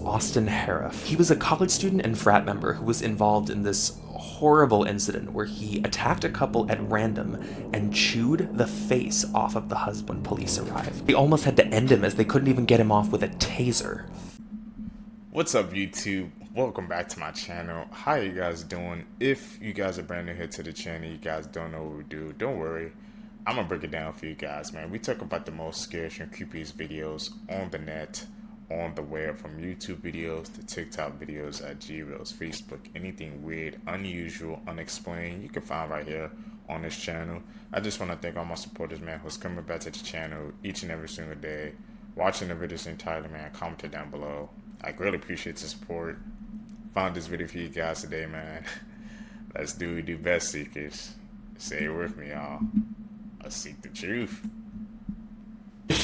Austin Harri. He was a college student and frat member who was involved in this horrible incident where he attacked a couple at random and chewed the face off of the husband when police arrived. They almost had to end him as they couldn't even get him off with a taser. What's up, YouTube? Welcome back to my channel. How you guys doing? If you guys are brand new here to the channel, you guys don't know what we do, don't worry. I'm gonna break it down for you guys, man. We talk about the most scariest and creepiest videos on the net, on the web, from YouTube videos to TikTok videos, Reels, Facebook, anything weird, unusual, unexplained, you can find right here on this channel. I just want to thank all my supporters, man, who's coming back to the channel each and every single day, watching the videos entirely, man. Comment down below. I greatly appreciate the support. Found this video for you guys today, man. Let's do what we do best, seekers. Say it with me, y'all. Let's seek the truth.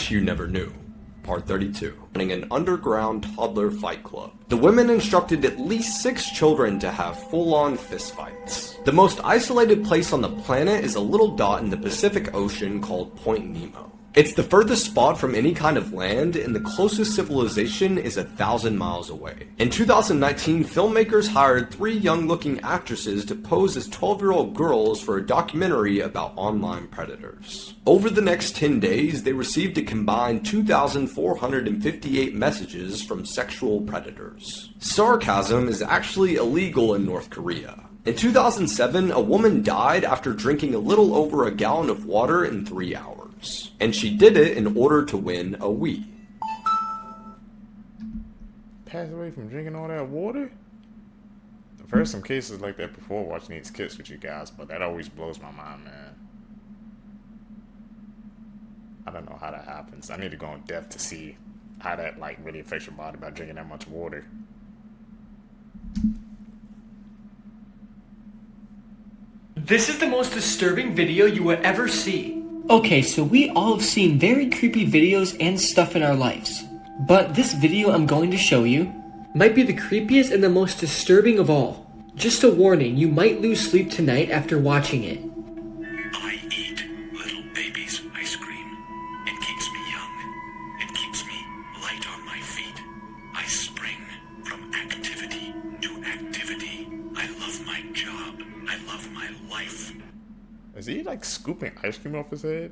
You never knew. Part 32. Running an underground toddler fight club. The women instructed at least 6 children to have full-on fistfights. The most isolated place on the planet is a little dot in the Pacific Ocean called Point Nemo. It's the furthest spot from any kind of land, and the closest civilization is 1,000 miles away. In 2019, filmmakers hired 3 young-looking actresses to pose as 12-year-old girls for a documentary about online predators. Over the next 10 days, they received a combined 2,458 messages from sexual predators. Sarcasm is actually illegal in North Korea. In 2007, a woman died after drinking a little over a gallon of water in 3 hours. And she did it in order to win a Wii. Pass away from drinking all that water? I've heard some cases like that before watching these clips with you guys, but that always blows my mind, man. I don't know how that happens. I need to go in depth to see how that really affects your body by drinking that much water. This is the most disturbing video you will ever see. Okay, so we all have seen very creepy videos and stuff in our lives. But this video I'm going to show you might be the creepiest and the most disturbing of all. Just a warning, you might lose sleep tonight after watching it. I eat little baby's ice cream. It keeps me young. It keeps me light on my feet. I spring from activity to activity. I love my job. I love my life. Is he scooping ice cream off his head?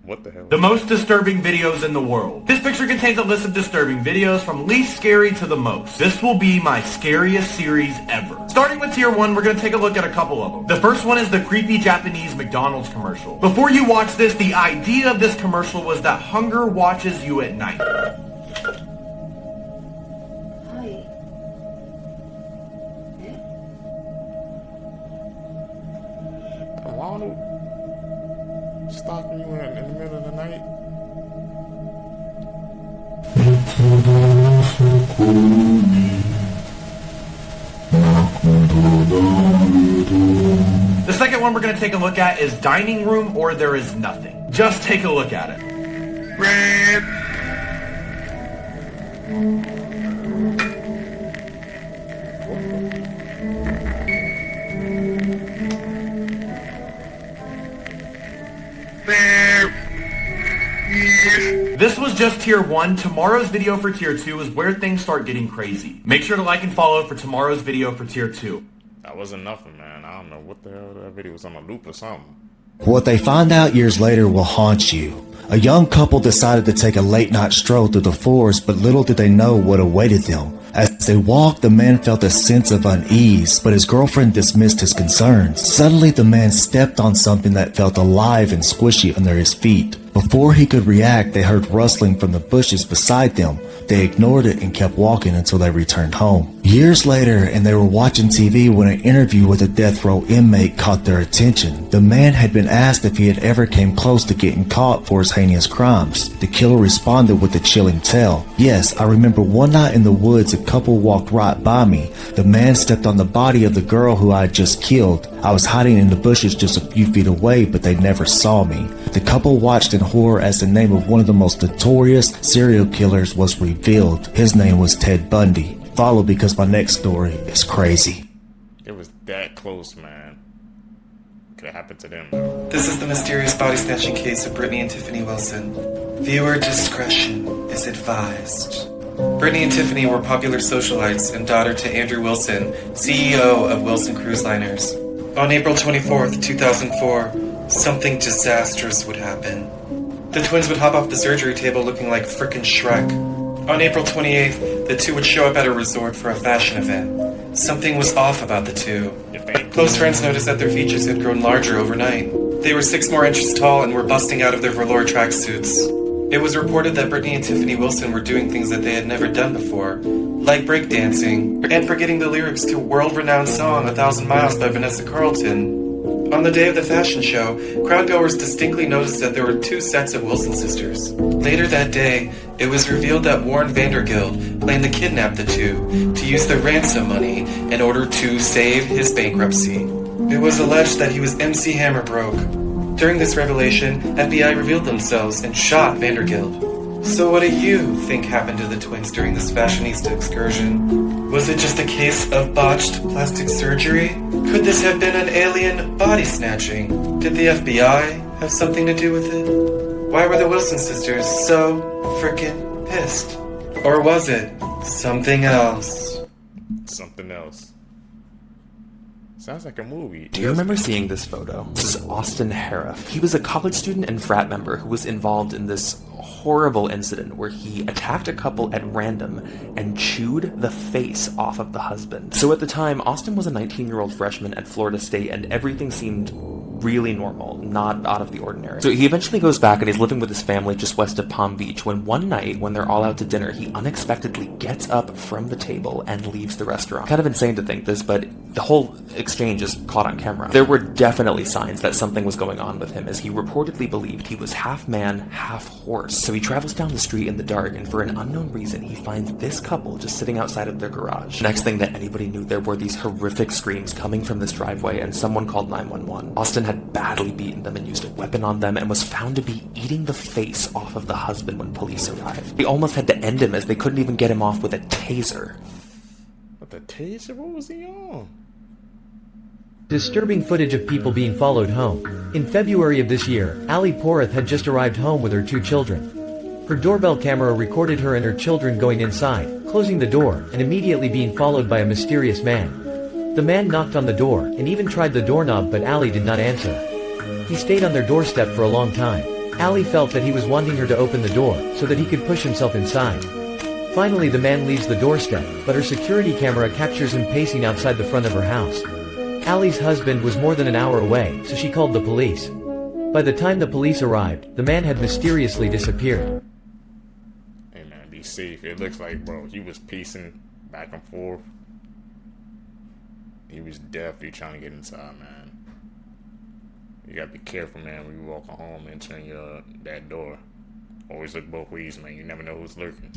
What the hell? The most disturbing videos in the world. This picture contains a list of disturbing videos from least scary to the most. This will be my scariest series ever. Starting with tier 1, we're going to take a look at a couple of them. The first one is the creepy Japanese McDonald's commercial. Before you watch this, the idea of this commercial was that hunger watches you at night. Stalking you in the middle of the night. The second one we're going to take a look at is Dining Room or There Is Nothing. Just take a look at it. This was just tier 1. Tomorrow's video for tier 2 is where things start getting crazy. Make sure to like and follow for tomorrow's video for tier 2. That wasn't nothing, man. I don't know what the hell, that video was on a loop or something. What they find out years later will haunt you. A young couple decided to take a late night stroll through the forest, but little did they know what awaited them. As they walked, the man felt a sense of unease, but his girlfriend dismissed his concerns. Suddenly, the man stepped on something that felt alive and squishy under his feet. Before he could react, they heard rustling from the bushes beside them. They ignored it and kept walking until they returned home. Years later, and they were watching TV when an interview with a death row inmate caught their attention. The man had been asked if he had ever came close to getting caught for his heinous crimes. The killer responded with a chilling tale. Yes, I remember one night in the woods, a couple walked right by me. The man stepped on the body of the girl who I had just killed. I was hiding in the bushes just a few feet away, but they never saw me. The couple watched in horror as the name of one of the most notorious serial killers was revealed. His name was Ted Bundy. Follow because my next story is crazy. It was that close, man. Could have happened to them. This is the mysterious body snatching case of Brittany and Tiffany Wilson. Viewer discretion is advised. Brittany and Tiffany were popular socialites and daughter to Andrew Wilson, CEO of Wilson Cruise Liners. On April 24th, 2004, something disastrous would happen. The twins would hop off the surgery table looking like frickin' Shrek. On April 28th, the two would show up at a resort for a fashion event. Something was off about the two. Close friends noticed that their features had grown larger overnight. They were 6 more inches tall and were busting out of their velour tracksuits. It was reported that Brittany and Tiffany Wilson were doing things that they had never done before, like breakdancing, and forgetting the lyrics to world-renowned song 1,000 Miles by Vanessa Carlton. On the day of the fashion show, crowdgoers distinctly noticed that there were 2 sets of Wilson sisters. Later that day, it was revealed that Warren Vandergilt planned to kidnap the two to use the ransom money in order to save his bankruptcy. It was alleged that he was MC Hammer broke. During this revelation, FBI revealed themselves and shot Vandergilt. So what do you think happened to the twins during this fashionista excursion? Was it just a case of botched plastic surgery? Could this have been an alien body snatching? Did the FBI have something to do with it? Why were the Wilson sisters so frickin' pissed? Or was it something else? Something else. Sounds like a movie. Do you remember seeing this photo? This is Austin Harri. He was a college student and frat member who was involved in this horrible incident where he attacked a couple at random and chewed the face off of the husband. So at the time, Austin was a 19-year-old freshman at Florida State and everything seemed really normal, not out of the ordinary. So he eventually goes back and he's living with his family just west of Palm Beach when one night, when they're all out to dinner, he unexpectedly gets up from the table and leaves the restaurant. Kind of insane to think this, but the whole exchange is caught on camera. There were definitely signs that something was going on with him, as he reportedly believed he was half man, half horse. So he travels down the street in the dark, and for an unknown reason, he finds this couple just sitting outside of their garage. Next thing that anybody knew, there were these horrific screams coming from this driveway, and someone called 911. Austin had badly beaten them and used a weapon on them and was found to be eating the face off of the husband when police arrived. They almost had to end him as they couldn't even get him off with a taser. What, the taser? What was he on? Disturbing footage of people being followed home. In February of this year, Ali Porath had just arrived home with her 2 children. Her doorbell camera recorded her and her children going inside, closing the door, and immediately being followed by a mysterious man. The man knocked on the door, and even tried the doorknob, but Ali did not answer. He stayed on their doorstep for a long time. Ali felt that he was wanting her to open the door, so that he could push himself inside. Finally the man leaves the doorstep, but her security camera captures him pacing outside the front of her house. Ali's husband was more than an hour away, so she called the police. By the time the police arrived, the man had mysteriously disappeared. Hey man, be safe. It looks like, bro, he was pacing back and forth. He was definitely trying to get inside, man. You gotta be careful, man, when you walk home entering that door. Always look both ways, man. You never know who's lurking.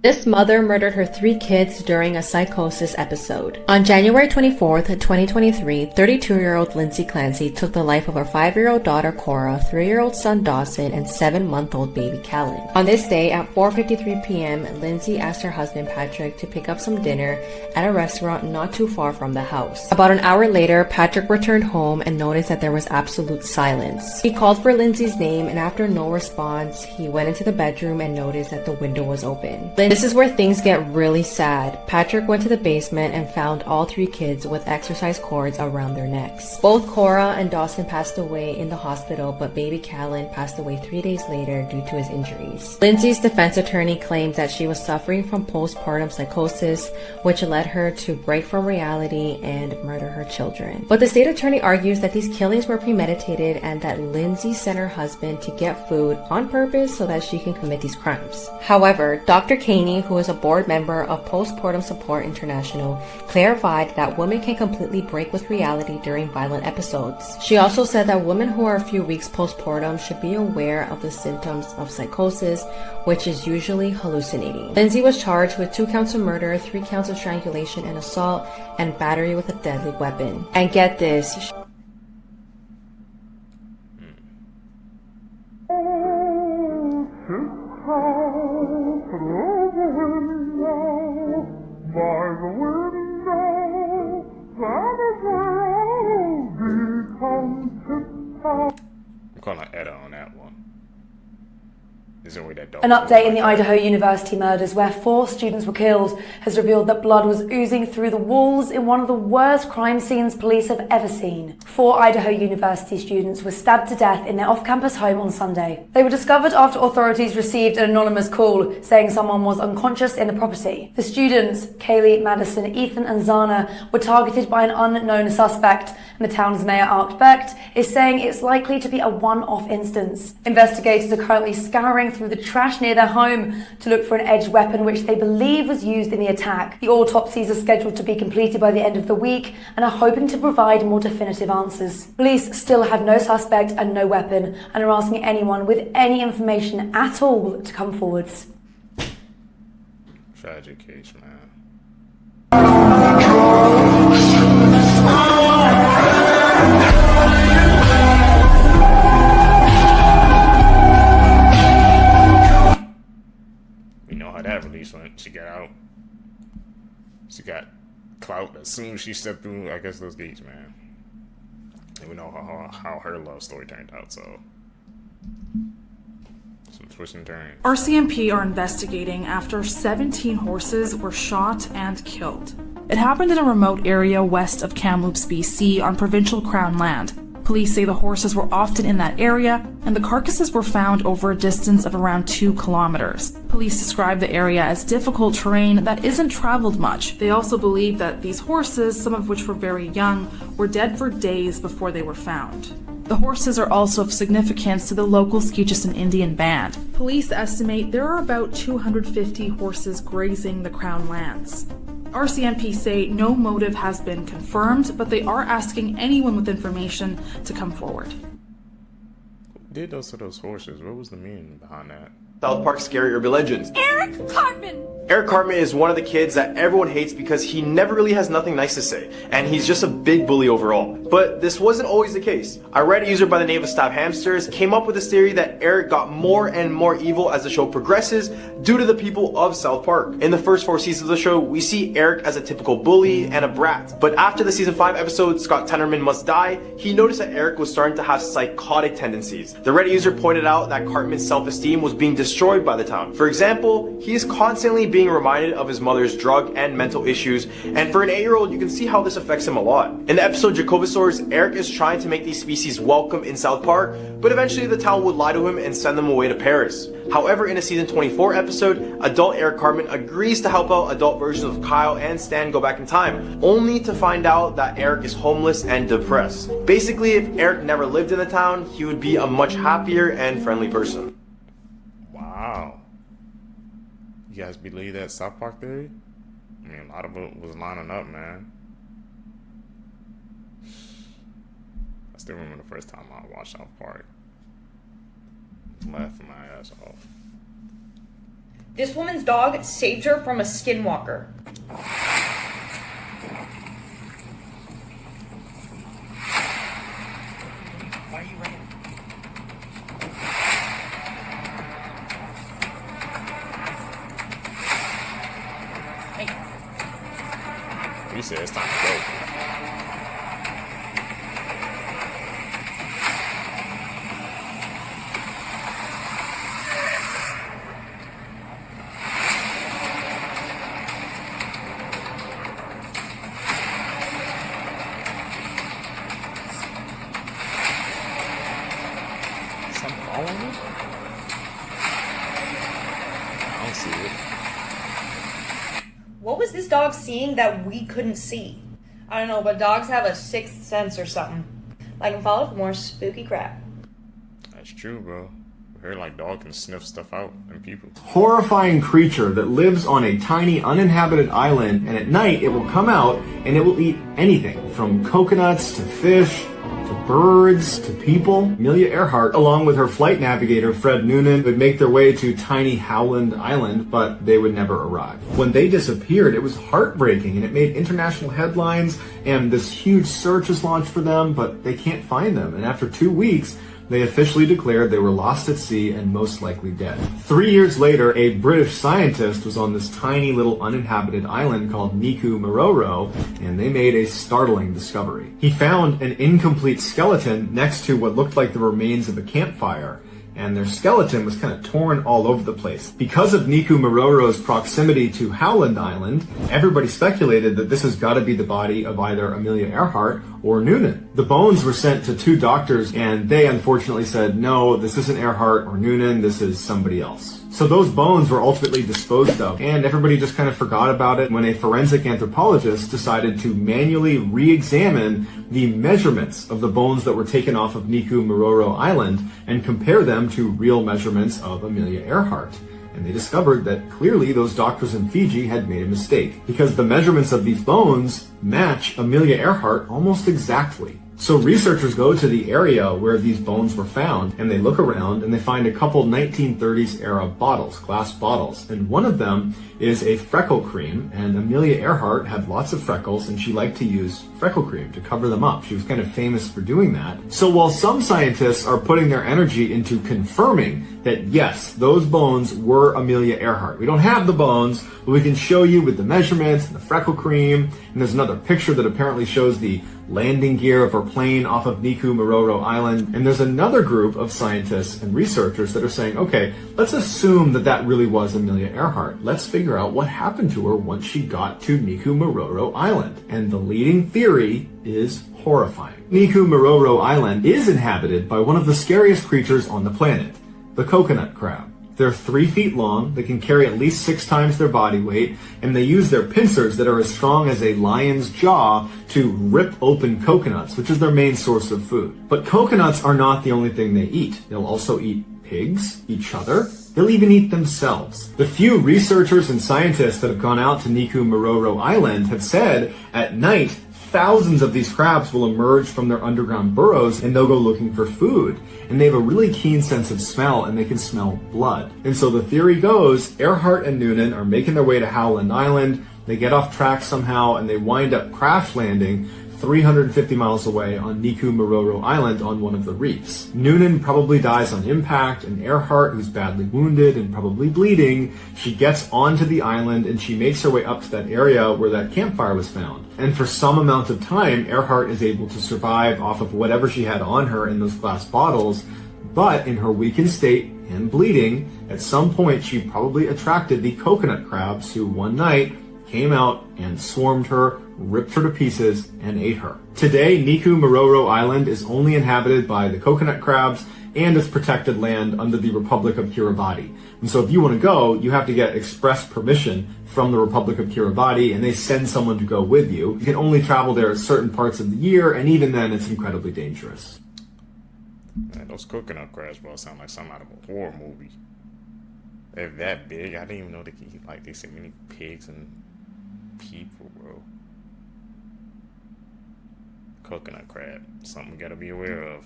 This mother murdered her 3 kids during a psychosis episode. On January 24th, 2023, 32-year-old Lindsay Clancy took the life of her 5-year-old daughter Cora, 3-year-old son Dawson, and 7-month-old baby Callan. On this day, at 4:53 p.m., Lindsay asked her husband Patrick to pick up some dinner at a restaurant not too far from the house. About an hour later, Patrick returned home and noticed that there was absolute silence. He called for Lindsay's name, and after no response, he went into the bedroom and noticed that the window was open. This is where things get really sad. Patrick went to the basement and found all 3 kids with exercise cords around their necks. Both Cora and Dawson passed away in the hospital, but baby Callan passed away 3 days later due to his injuries. Lindsay's defense attorney claims that she was suffering from postpartum psychosis, which led her to break from reality and murder her children. But the state attorney argues that these killings were premeditated and that Lindsay sent her husband to get food on purpose so that she can commit these crimes. However, Dr. Caney, who is a board member of Postpartum Support International, clarified that women can completely break with reality during violent episodes. She also said that women who are a few weeks postpartum should be aware of the symptoms of psychosis, which is usually hallucinating. Lindsay was charged with 2 counts of murder, 3 counts of strangulation and assault, and battery with a deadly weapon. And get this, I'm calling an edit on that one. There's no way that dogs. An update in the Idaho University murders, where 4 students were killed, has revealed that blood was oozing through the walls in one of the worst crime scenes police have ever seen. 4 Idaho University students were stabbed to death in their off-campus home on Sunday. They were discovered after authorities received an anonymous call saying someone was unconscious in the property. The students, Kaylee, Madison, Ethan and Zana, were targeted by an unknown suspect, and the town's mayor, Art Becht, is saying it's likely to be a one-off instance. Investigators are currently scouring through the trash near their home to look for an edged weapon which they believe was used in the attack. The autopsies are scheduled to be completed by the end of the week and are hoping to provide more definitive answers. Police still have no suspect and no weapon and are asking anyone with any information at all to come forwards. Tragic case, man. We know how that release went. She got out. She got clout as soon as she stepped through, I guess, those gates, man. And we know how her love story turned out, so some twists and turns. RCMP are investigating after 17 horses were shot and killed. It happened in a remote area west of Kamloops, BC, on provincial Crown land. Police say the horses were often in that area, and the carcasses were found over a distance of around 2 kilometers. Police describe the area as difficult terrain that isn't traveled much. They also believe that these horses, some of which were very young, were dead for days before they were found. The horses are also of significance to the local Skitchison Indian band. Police estimate there are about 250 horses grazing the Crown lands. RCMP say no motive has been confirmed, but they are asking anyone with information to come forward. Who did those to those horses? What was the meaning behind that? South Park Scary Urban Legends. Eric Cartman! Eric Cartman is one of the kids that everyone hates because he never really has nothing nice to say, and he's just a big bully overall. But this wasn't always the case. A Reddit user by the name of Stab Hamsters came up with this theory that Eric got more and more evil as the show progresses due to the people of South Park. In the first 4 seasons of the show, we see Eric as a typical bully and a brat. But after the season 5 episode, Scott Tenorman Must Die, he noticed that Eric was starting to have psychotic tendencies. The Reddit user pointed out that Cartman's self-esteem was being destroyed by the town. For example, he is constantly being reminded of his mother's drug and mental issues, and for an 8-year-old, you can see how this affects him a lot. In the episode Jacobosaurs, Eric is trying to make these species welcome in South Park, but eventually the town would lie to him and send them away to Paris. However, in a season 24 episode, adult Eric Cartman agrees to help out adult versions of Kyle and Stan go back in time, only to find out that Eric is homeless and depressed. Basically, if Eric never lived in the town, he would be a much happier and friendly person. Wow. You guys believe that South Park theory? I mean, a lot of it was lining up, man. I still remember the first time I watched South Park. Laughing my ass off. This woman's dog saved her from a skinwalker. Why are you running? Hey. You said it's time to go. What was this dog seeing that we couldn't see? I don't know, but dogs have a sixth sense or something. Like and follow for more spooky crap. That's true, bro. I heard like dog can sniff stuff out in people. Horrifying creature that lives on a tiny uninhabited island, and at night it will come out and it will eat anything from coconuts to fish to birds to people. Amelia Earhart, along with her flight navigator Fred Noonan, would make their way to tiny Howland Island, but they would never arrive. When they disappeared, it was heartbreaking, and it made international headlines, and this huge search was launched for them, but they can't find them. And after 2 weeks, they officially declared they were lost at sea and most likely dead. 3 years later, a British scientist was on this tiny little uninhabited island called Niku Maroro, and they made a startling discovery. He found an incomplete skeleton next to what looked like the remains of a campfire, and their skeleton was kind of torn all over the place. Because of Niku Mororo's proximity to Howland Island, everybody speculated that this has got to be the body of either Amelia Earhart or Noonan. The bones were sent to 2 doctors, and they unfortunately said, no, this isn't Earhart or Noonan, this is somebody else. So those bones were ultimately disposed of, and everybody just kind of forgot about it when a forensic anthropologist decided to manually re-examine the measurements of the bones that were taken off of Niku Mororo Island and compare them to real measurements of Amelia Earhart. And they discovered that clearly those doctors in Fiji had made a mistake, because the measurements of these bones match Amelia Earhart almost exactly. So researchers go to the area where these bones were found, and they look around and they find a couple 1930s era bottles, glass bottles, and one of them is a freckle cream, and Amelia Earhart had lots of freckles and she liked to use freckle cream to cover them up. She was kind of famous for doing that. So while some scientists are putting their energy into confirming that yes, those bones were Amelia Earhart. We don't have the bones, but we can show you with the measurements and the freckle cream, and there's another picture that apparently shows the landing gear of her plane off of Niku Mororo Island. And there's another group of scientists and researchers that are saying, okay, let's assume that that really was Amelia Earhart. Let's figure out what happened to her once she got to Niku Mororo Island. And the leading theory is horrifying. Niku Mororo Island is inhabited by one of the scariest creatures on the planet, the coconut crab. They're 3 feet long, they can carry at least 6 times their body weight, and they use their pincers that are as strong as a lion's jaw to rip open coconuts, which is their main source of food. But coconuts are not the only thing they eat. They'll also eat pigs, each other. They'll even eat themselves. The few researchers and scientists that have gone out to Niku Mororo Island have said at night, thousands of these crabs will emerge from their underground burrows and they'll go looking for food. And they have a really keen sense of smell and they can smell blood. And so the theory goes, Earhart and Noonan are making their way to Howland Island. They get off track somehow and they wind up crash landing 350 miles away on Niku Mororo Island on one of the reefs. Noonan probably dies on impact, and Earhart, who's badly wounded and probably bleeding, she gets onto the island and she makes her way up to that area where that campfire was found. And for some amount of time, Earhart is able to survive off of whatever she had on her in those glass bottles, but in her weakened state and bleeding, at some point she probably attracted the coconut crabs who one night came out and swarmed her, ripped her to pieces, and ate her. Today, Niku Mororo Island is only inhabited by the coconut crabs and is protected land under the Republic of Kiribati. And so if you want to go, you have to get express permission from the Republic of Kiribati, and they send someone to go with you. You can only travel there at certain parts of the year, and even then it's incredibly dangerous. Man, those coconut crabs, bro, sound like something out of a horror movie. They're that big. I didn't even know they could eat like this many pigs and people, bro. Coconut crab, something we gotta be aware of.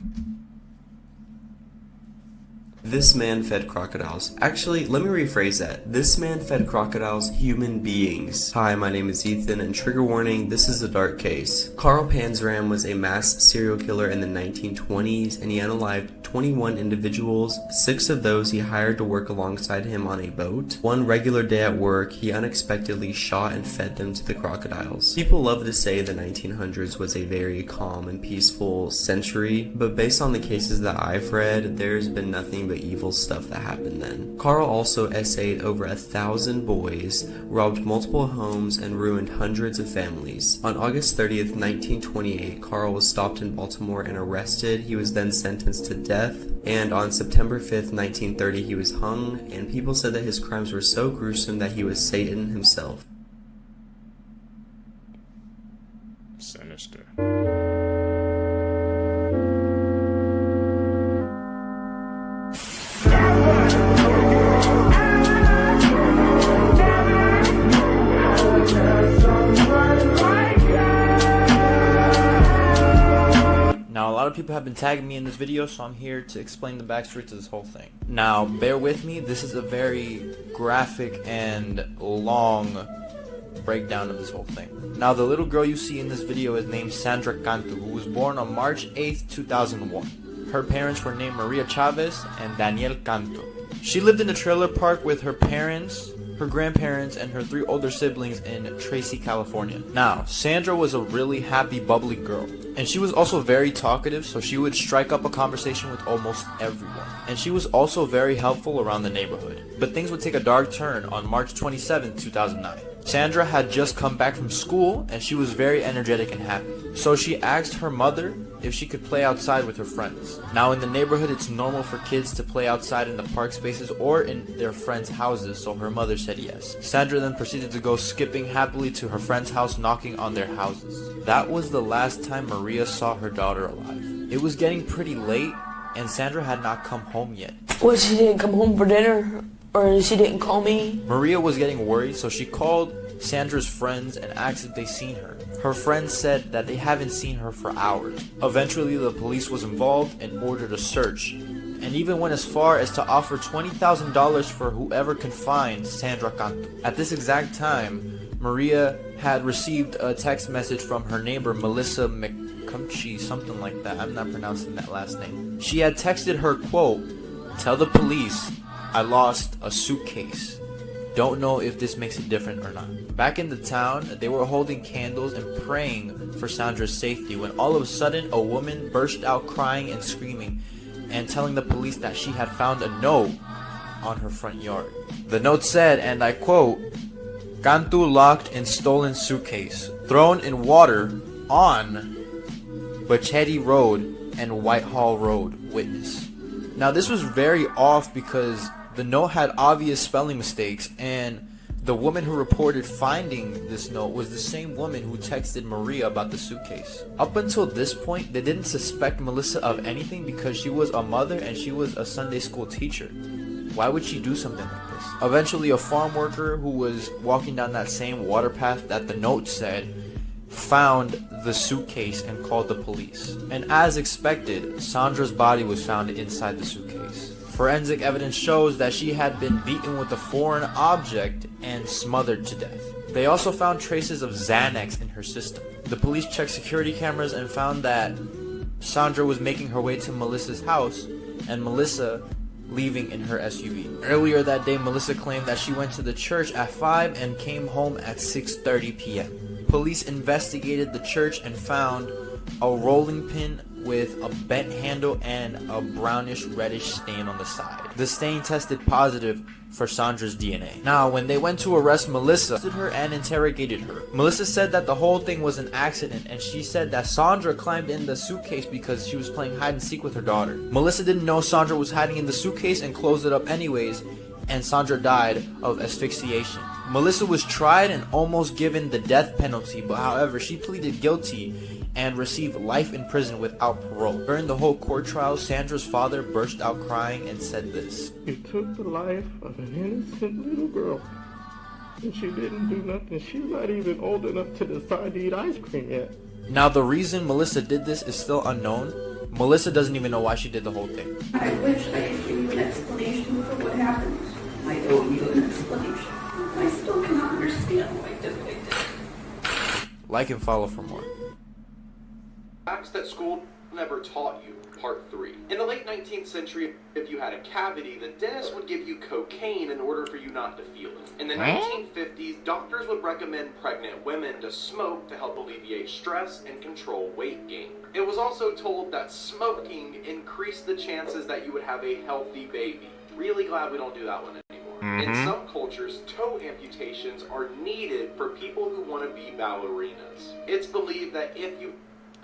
This man fed crocodiles. Actually, let me rephrase that. This man fed crocodiles human beings. Hi, my name is Ethan, and trigger warning, this is a dark case. Carl Panzram was a mass serial killer in the 1920s, and he unalived 21 individuals. 6 of those he hired to work alongside him on a boat. One regular day at work, he unexpectedly shot and fed them to the crocodiles. People love to say the 1900s was a very calm and peaceful century, but based on the cases that I've read, there's been nothing but evil stuff that happened then. Carl also essayed over 1,000 boys, robbed multiple homes, and ruined hundreds of families. On August 30th, 1928, Carl was stopped in Baltimore and arrested. He was then sentenced to death, and on September 5th, 1930, he was hung, and people said that his crimes were so gruesome that he was Satan himself. Sinister. Now, a lot of people have been tagging me in this video, so I'm here to explain the backstory to this whole thing. Now, bear with me, this is a very graphic and long breakdown of this whole thing. Now, the little girl you see in this video is named Sandra Cantu, who was born on March 8th, 2001. Her parents were named Maria Chavez and Daniel Cantu. She lived in a trailer park with her parents her grandparents, and her 3 older siblings in Tracy, California. Now, Sandra was a really happy, bubbly girl, and she was also very talkative, so she would strike up a conversation with almost everyone. And she was also very helpful around the neighborhood. But things would take a dark turn on March 27, 2009. Sandra had just come back from school, and she was very energetic and happy. So she asked her mother if she could play outside with her friends. Now in the neighborhood, it's normal for kids to play outside in the park spaces or in their friends' houses, so her mother said yes. Sandra then proceeded to go skipping happily to her friend's house, knocking on their houses. That was the last time Maria saw her daughter alive. It was getting pretty late, and Sandra had not come home yet. What, she didn't come home for dinner? Or she didn't call me? Maria was getting worried, so she called Sandra's friends and asked if they seen her. Her friends said that they haven't seen her for hours. Eventually, the police was involved and ordered a search, and even went as far as to offer $20,000 for whoever can find Sandra Cantu. At this exact time, Maria had received a text message from her neighbor Melissa McCumchie, something like that. I'm not pronouncing that last name. She had texted her, quote, "Tell the police I lost a suitcase. Don't know if this makes it different or not." Back in the town, they were holding candles and praying for Sandra's safety when all of a sudden a woman burst out crying and screaming and telling the police that she had found a note on her front yard. The note said, and I quote, "Cantu locked in stolen suitcase, thrown in water on Bachetti Road and Whitehall Road, witness." Now this was very off because the note had obvious spelling mistakes, and the woman who reported finding this note was the same woman who texted Maria about the suitcase. Up until this point, they didn't suspect Melissa of anything because she was a mother and she was a Sunday school teacher. Why would she do something like this? Eventually, a farm worker who was walking down that same water path that the note said found the suitcase and called the police. And as expected, Sandra's body was found inside the suitcase. Forensic evidence shows that she had been beaten with a foreign object and smothered to death. They also found traces of Xanax in her system. The police checked security cameras and found that Sandra was making her way to Melissa's house and Melissa leaving in her SUV. Earlier that day, Melissa claimed that she went to the church at 5 and came home at 6:30 p.m. Police investigated the church and found a rolling pin with a bent handle and a brownish reddish stain on the side. The stain tested positive for Sandra's DNA. Now, when they went to arrest Melissa, they arrested her and interrogated her. Melissa said that the whole thing was an accident, and she said that Sandra climbed in the suitcase because she was playing hide and seek with her daughter. Melissa didn't know Sandra was hiding in the suitcase and closed it up anyways, and Sandra died of asphyxiation. Melissa was tried and almost given the death penalty, but however, she pleaded guilty and received life in prison without parole. During the whole court trial, Sandra's father burst out crying and said this: "You took the life of an innocent little girl, and she didn't do nothing. She's not even old enough to decide to eat ice cream yet." Now, the reason Melissa did this is still unknown. Melissa doesn't even know why she did the whole thing. I wish I could give you an explanation for what happened. I owe you an explanation. I still cannot understand why I did what I did. Like and follow for more. Facts that school never taught you, part 3. In the late 19th century, if you had a cavity, the dentist would give you cocaine in order for you not to feel it. In the 1950s, doctors would recommend pregnant women to smoke to help alleviate stress and control weight gain. It was also told that smoking increased the chances that you would have a healthy baby. Really glad we don't do that one anymore. In some cultures, toe amputations are needed for people who want to be ballerinas. It's believed that if you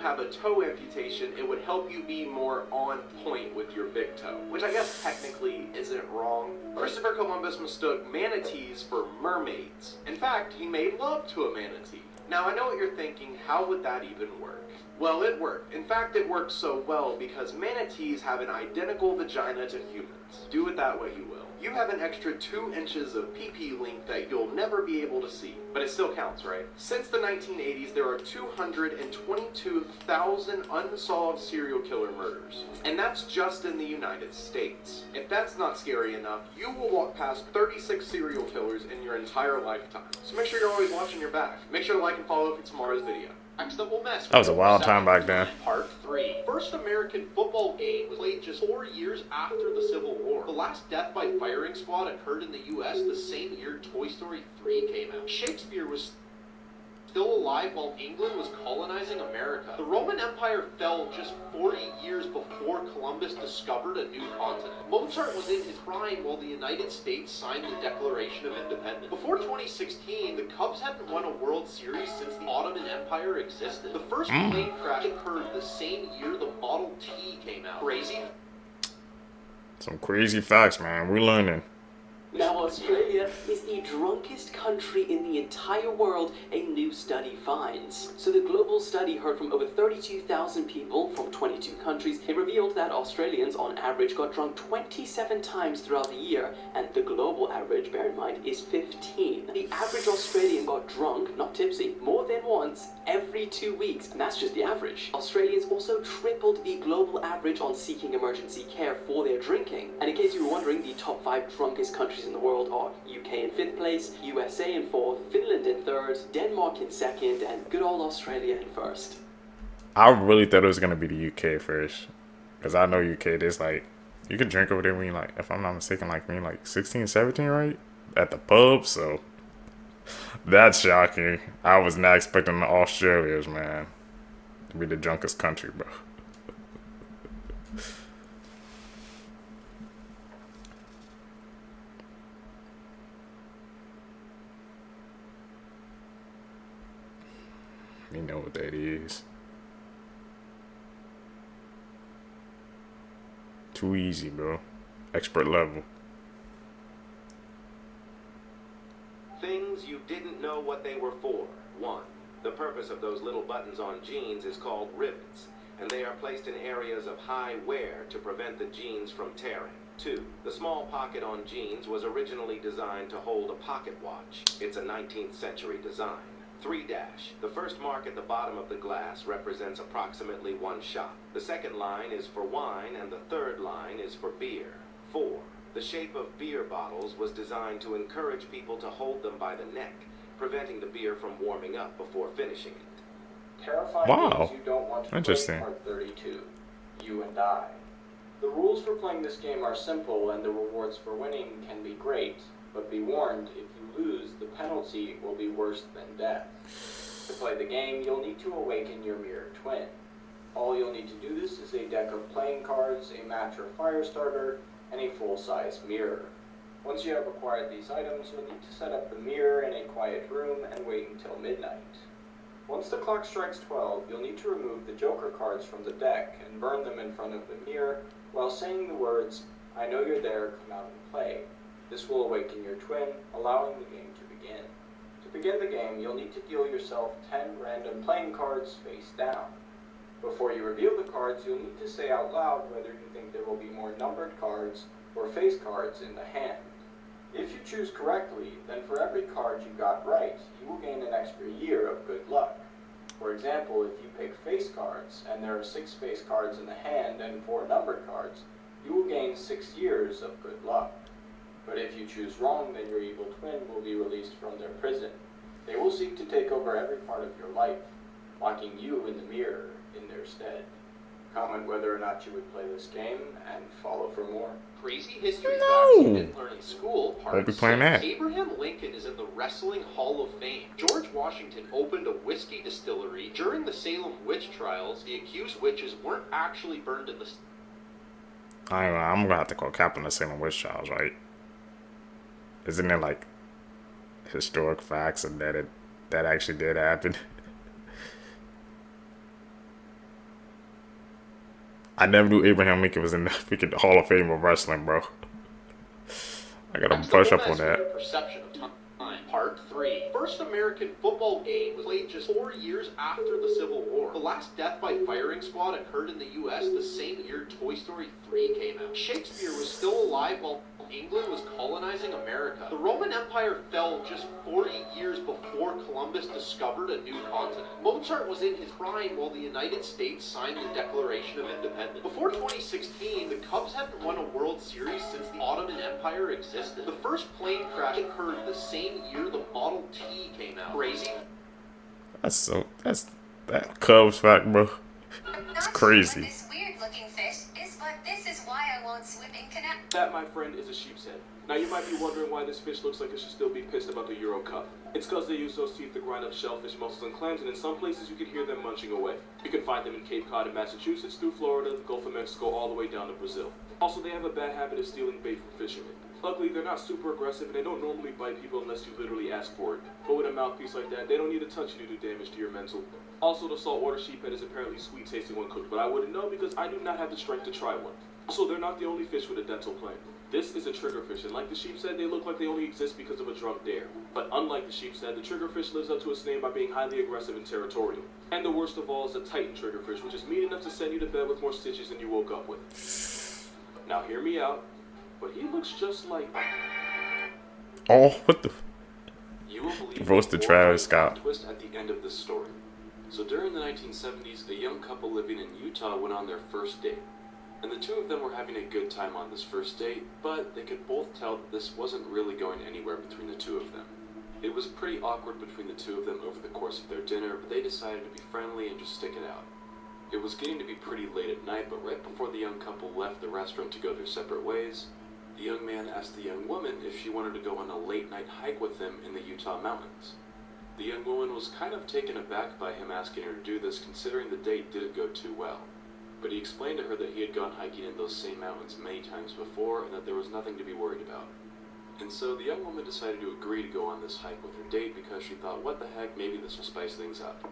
have a toe amputation, it would help you be more on point with your big toe, which I guess technically isn't wrong. Christopher Columbus mistook manatees for mermaids. In fact, he made love to a manatee. Now I know what you're thinking, how would that even work? Well, it worked. In fact, it worked so well because manatees have an identical vagina to humans. Do it that way you will. You have an extra 2 inches of pee-pee length that you'll never be able to see. But it still counts, right? Since the 1980s, there are 222,000 unsolved serial killer murders. And that's just in the United States. If that's not scary enough, you will walk past 36 serial killers in your entire lifetime. So make sure you're always watching your back. Make sure to like and follow for tomorrow's video. that will mess That was a wild time back then. Part 3. First American football game was played just 4 years after the Civil War. The last death by firing squad occurred in the U.S. the same year Toy Story 3 came out. Shakespeare was still alive while England was colonizing America. The Roman Empire fell just 40 years before Columbus discovered a new continent. Mozart was in his prime while the United States signed the Declaration of Independence. Before 2016, the Cubs hadn't won a World Series since the Ottoman Empire existed. The first plane crash occurred the same year the Model T came out. Crazy? Some crazy facts, man. We're learning. Now Australia is the drunkest country in the entire world, a new study finds. So the global study heard from over 32,000 people from 22 countries. It revealed that Australians on average got drunk 27 times throughout the year, and the global average, bear in mind, is 15. The average Australian got drunk, not tipsy, more than once every 2 weeks, and that's just the average. Australians also tripled the global average on seeking emergency care for their drinking. And in case you were wondering, the top 5 drunkest countries in the world are UK in 5th place, USA in 4th, Finland in 3rd, Denmark in 2nd, and good old Australia in 1st. I really thought it was gonna be the UK first, because I know UK. There's like, you could drink over there when you like, if I'm not mistaken, like when you're like 16, 17, right, at the pub. So that's shocking. I was not expecting the Australians, man, to be the drunkest country, bro. You know what that is. Too easy, bro. Expert level. Things you didn't know what they were for. 1. The purpose of those little buttons on jeans is called rivets, and they are placed in areas of high wear to prevent the jeans from tearing. 2. The small pocket on jeans was originally designed to hold a pocket watch. It's a 19th century design. 3 dash. The first mark at the bottom of the glass represents approximately 1 shot. The second line is for wine and the third line is for beer. 4. The shape of beer bottles was designed to encourage people to hold them by the neck, preventing the beer from warming up before finishing it. Terrifying Wow. games you don't want to Interesting. play, part 32. You and I. The rules for playing this game are simple and the rewards for winning can be great, but be warned, if you lose, the penalty will be worse than death. To play the game, you'll need to awaken your mirror twin. All you'll need to do this is a deck of playing cards, a match or fire starter, and a full-size mirror. Once you have acquired these items, you'll need to set up the mirror in a quiet room and wait until midnight. Once the clock strikes 12, you'll need to remove the Joker cards from the deck and burn them in front of the mirror while saying the words, "I know you're there, come out and play." This will awaken your twin, allowing the game to begin. To begin the game, you'll need to deal yourself 10 random playing cards face down. Before you reveal the cards, you'll need to say out loud whether you think there will be more numbered cards or face cards in the hand. If you choose correctly, then for every card you got right, you will gain an extra year of good luck. For example, if you pick face cards, and there are 6 face cards in the hand and 4 numbered cards, you will gain 6 years of good luck. But if you choose wrong, then your evil twin will be released from their prison. They will seek to take over every part of your life, locking you in the mirror in their stead. Comment whether or not you would play this game, and follow for more. Crazy history facts you didn't learn in school. Part Won't be playing 6. that. Abraham Lincoln is in the Wrestling Hall of Fame. George Washington opened a whiskey distillery. During the Salem witch trials, the accused witches weren't actually burned in the... I'm gonna have to call cap on the Salem witch trials, right? Isn't there like historic facts and that actually did happen? I never knew Abraham Lincoln was in the freaking Hall of Fame of wrestling, bro. I gotta brush up on that. Perception of time. Part 3. First American football game was played just 4 years after the Civil War. The last death by firing squad occurred in the U.S. the same year Toy Story 3 came out. Shakespeare was still alive while England was colonizing America. The Roman Empire fell just 40 years before Columbus discovered a new continent. Mozart was in his prime while the United States signed the Declaration of Independence. Before 2016, the Cubs hadn't won a World Series since the Ottoman Empire existed. The first plane crash occurred the same year the Model T came out. Crazy? That's That Cubs fact, bro. It's crazy. This weird looking fish is, but this is why I won't swim in canal. That, my friend, is a sheep's head. Now you might be wondering why this fish looks like it should still be pissed about the Euro Cup. It's because they use those teeth to grind up shellfish, mussels, and clams, and in some places you can hear them munching away. You can find them in Cape Cod in Massachusetts, through Florida, the Gulf of Mexico, all the way down to Brazil. Also, they have a bad habit of stealing bait from fishermen. Luckily, they're not super aggressive, and they don't normally bite people unless you literally ask for it. But with a mouthpiece like that, they don't need to touch you to do damage to your mental. Also, the saltwater sheephead is apparently sweet tasting when cooked, but I wouldn't know because I do not have the strength to try one. Also, they're not the only fish with a dental plane. This is a triggerfish, and like the sheep's head, they look like they only exist because of a drunk dare. But unlike the sheep's head, the triggerfish lives up to its name by being highly aggressive and territorial. And the worst of all is the Titan triggerfish, which is mean enough to send you to bed with more stitches than you woke up with. Now hear me out, but he looks just like... Oh, what the... You will believe Roasted Travis Scott. Twist at the end of this story. So during the 1970s, a young couple living in Utah went on their first date. And the two of them were having a good time on this first date, but they could both tell that this wasn't really going anywhere between the two of them. It was pretty awkward between the two of them over the course of their dinner, but they decided to be friendly and just stick it out. It was getting to be pretty late at night, but right before the young couple left the restaurant to go their separate ways, the young man asked the young woman if she wanted to go on a late night hike with him in the Utah mountains. The young woman was kind of taken aback by him asking her to do this, considering the date didn't go too well. But he explained to her that he had gone hiking in those same mountains many times before and that there was nothing to be worried about. And so the young woman decided to agree to go on this hike with her date because she thought, what the heck, maybe this will spice things up.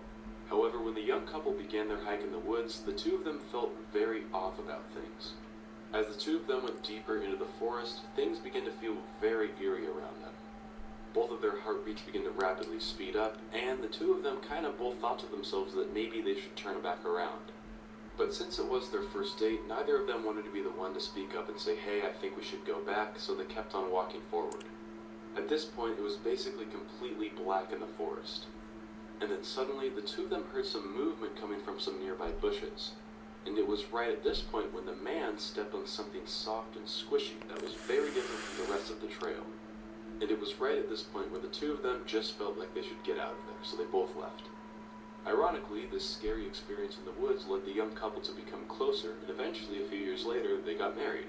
However, when the young couple began their hike in the woods, the two of them felt very off about things. As the two of them went deeper into the forest, things began to feel very eerie around them. Both of their heartbeats began to rapidly speed up, and the two of them kind of both thought to themselves that maybe they should turn back around. But since it was their first date, neither of them wanted to be the one to speak up and say, hey, I think we should go back, so they kept on walking forward. At this point, it was basically completely black in the forest. And then suddenly, the two of them heard some movement coming from some nearby bushes. And it was right at this point when the man stepped on something soft and squishy that was very different from the rest of the trail. And it was right at this point where the two of them just felt like they should get out of there, so they both left. Ironically, this scary experience in the woods led the young couple to become closer, and eventually, a few years later, they got married.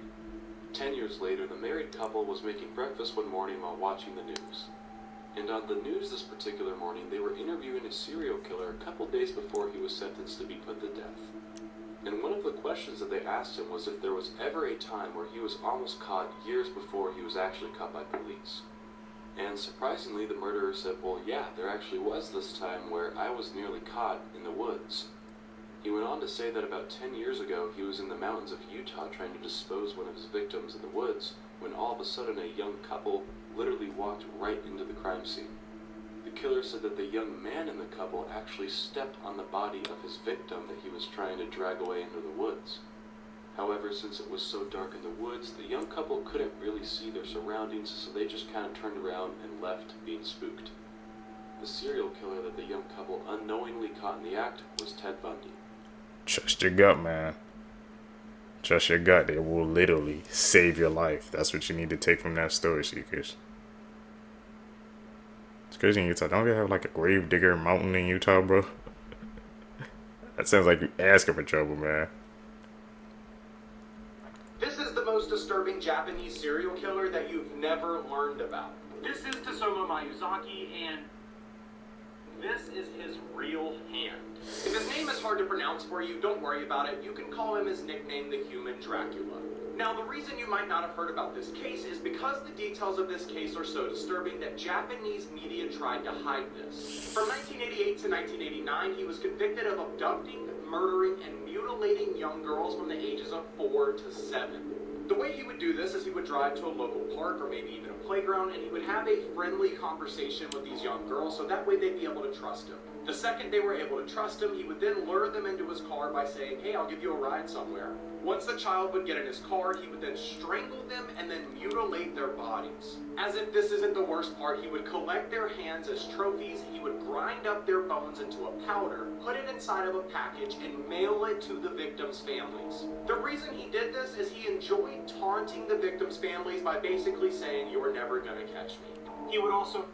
10 years later, the married couple was making breakfast one morning while watching the news. And on the news this particular morning, they were interviewing a serial killer a couple days before he was sentenced to be put to death. And one of the questions that they asked him was if there was ever a time where he was almost caught years before he was actually caught by police. And surprisingly, the murderer said, well, yeah, there actually was this time where I was nearly caught in the woods. He went on to say that about 10 years ago, he was in the mountains of Utah trying to dispose one of his victims in the woods, when all of a sudden a young couple literally walked right into the crime scene. The killer said that the young man in the couple actually stepped on the body of his victim that he was trying to drag away into the woods. However, since it was so dark in the woods, the young couple couldn't really see their surroundings, so they just kind of turned around and left, being spooked. The serial killer that the young couple unknowingly caught in the act was Ted Bundy. Trust your gut, man. Trust your gut. It will literally save your life. That's what you need to take from that story, Seekers. It's crazy in Utah. Don't they have like a grave digger mountain in Utah, bro? That sounds like you asking for trouble, man. This is the most disturbing Japanese serial killer that you've never learned about. This is Tasomo Mayuzaki, and this is his real hand. If his name is hard to pronounce for you, don't worry about it. You can call him his nickname, the Human Dracula. Now, the reason you might not have heard about this case is because the details of this case are so disturbing that Japanese media tried to hide this. From 1988 to 1989, he was convicted of abducting, murdering, and mutilating young girls from the ages of 4 to 7. The way he would do this is he would drive to a local park or maybe even a playground, and he would have a friendly conversation with these young girls so that way they'd be able to trust him. The second they were able to trust him, he would then lure them into his car by saying, hey, I'll give you a ride somewhere. Once the child would get in his car, he would then strangle them and then mutilate their bodies. As if this isn't the worst part, he would collect their hands as trophies, he would grind up their bones into a powder, put it inside of a package, and mail it to the victims' families. The reason he did this is he enjoyed taunting the victims' families by basically saying, you're never gonna catch me. He would also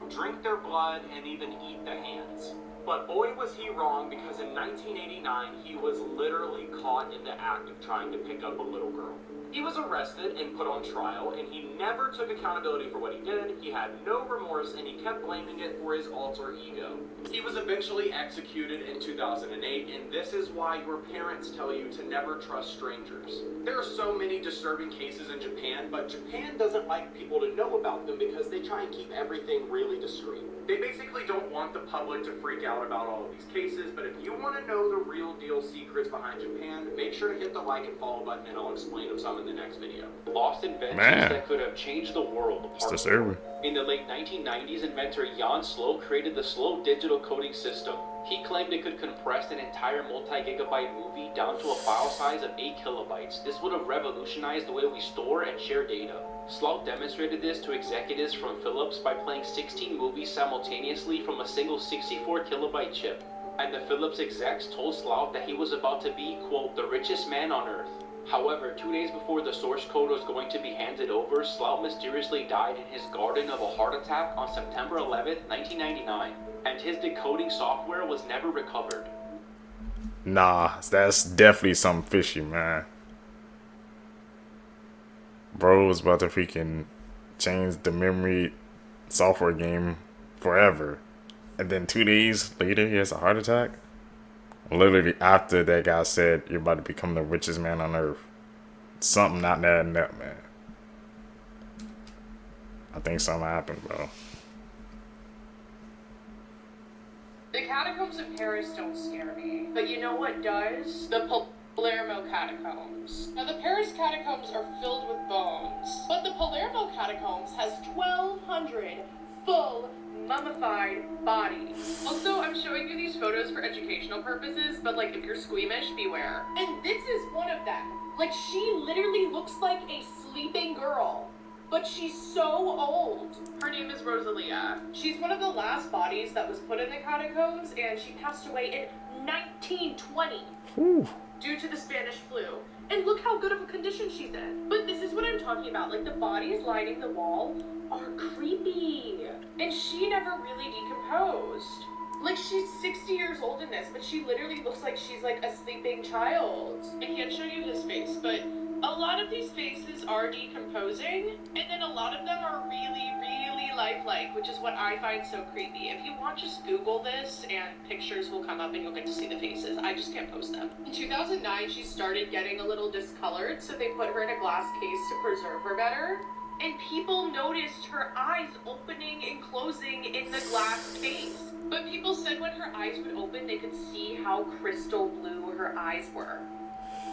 drink their blood, and even eat the hands. But boy was he wrong, because in 1989 he was literally caught in the act of trying to pick up a little girl. He was arrested and put on trial, and he never took accountability for what he did. He had no remorse, and he kept blaming it for his alter ego. He was eventually executed in 2008, and this is why your parents tell you to never trust strangers. There are so many disturbing cases in Japan, but Japan doesn't like people to know about them because they try and keep everything really discreet. They basically don't want the public to freak out about all of these cases, but if you want to know the real deal secrets behind Japan, make sure to hit the like and follow button, and I'll explain them some in the next video. Lost inventions that could have changed the world. In the late 1990s, inventor Jan Slow created the slow digital coding system. He claimed it could compress an entire multi-gigabyte movie down to a file size of 8 kilobytes. This would have revolutionized the way we store and share data. Slough demonstrated this to executives from Philips by playing 16 movies simultaneously from a single 64 kilobyte chip. And the Philips execs told Slough that he was about to be, quote, the richest man on earth. However, 2 days before the source code was going to be handed over, Slough mysteriously died in his garden of a heart attack on September 11th, 1999. And his decoding software was never recovered. Nah, that's definitely something fishy, man. Bro was about to freaking change the memory software game forever. And then 2 days later, he has a heart attack. Literally after that guy said, you're about to become the richest man on earth. Something not adding up, man. I think something happened, bro. The catacombs of Paris don't scare me, but you know what does? The Palermo catacombs. Now the Paris catacombs are filled with bones, but the Palermo catacombs has 1,200 full mummified bodies. Also, I'm showing you these photos for educational purposes, but like if you're squeamish, beware. And this is one of them. Like she literally looks like a sleeping girl. But she's so old. Her name is Rosalia. She's one of the last bodies that was put in the catacombs, and she passed away in 1920 due to the Spanish flu. And look how good of a condition she's in. But this is what I'm talking about. Like, the bodies lining the wall are creepy. And she never really decomposed. Like, she's 60 years old in this, but she literally looks like she's like a sleeping child. I can't show you his face, but a lot of these faces are decomposing, and then a lot of them are really, really lifelike, which is what I find so creepy. If you want, just Google this, and pictures will come up, and you'll get to see the faces. I just can't post them. In 2009, she started getting a little discolored, so they put her in a glass case to preserve her better. And people noticed her eyes opening and closing in the glass case. But people said when her eyes would open, they could see how crystal blue her eyes were.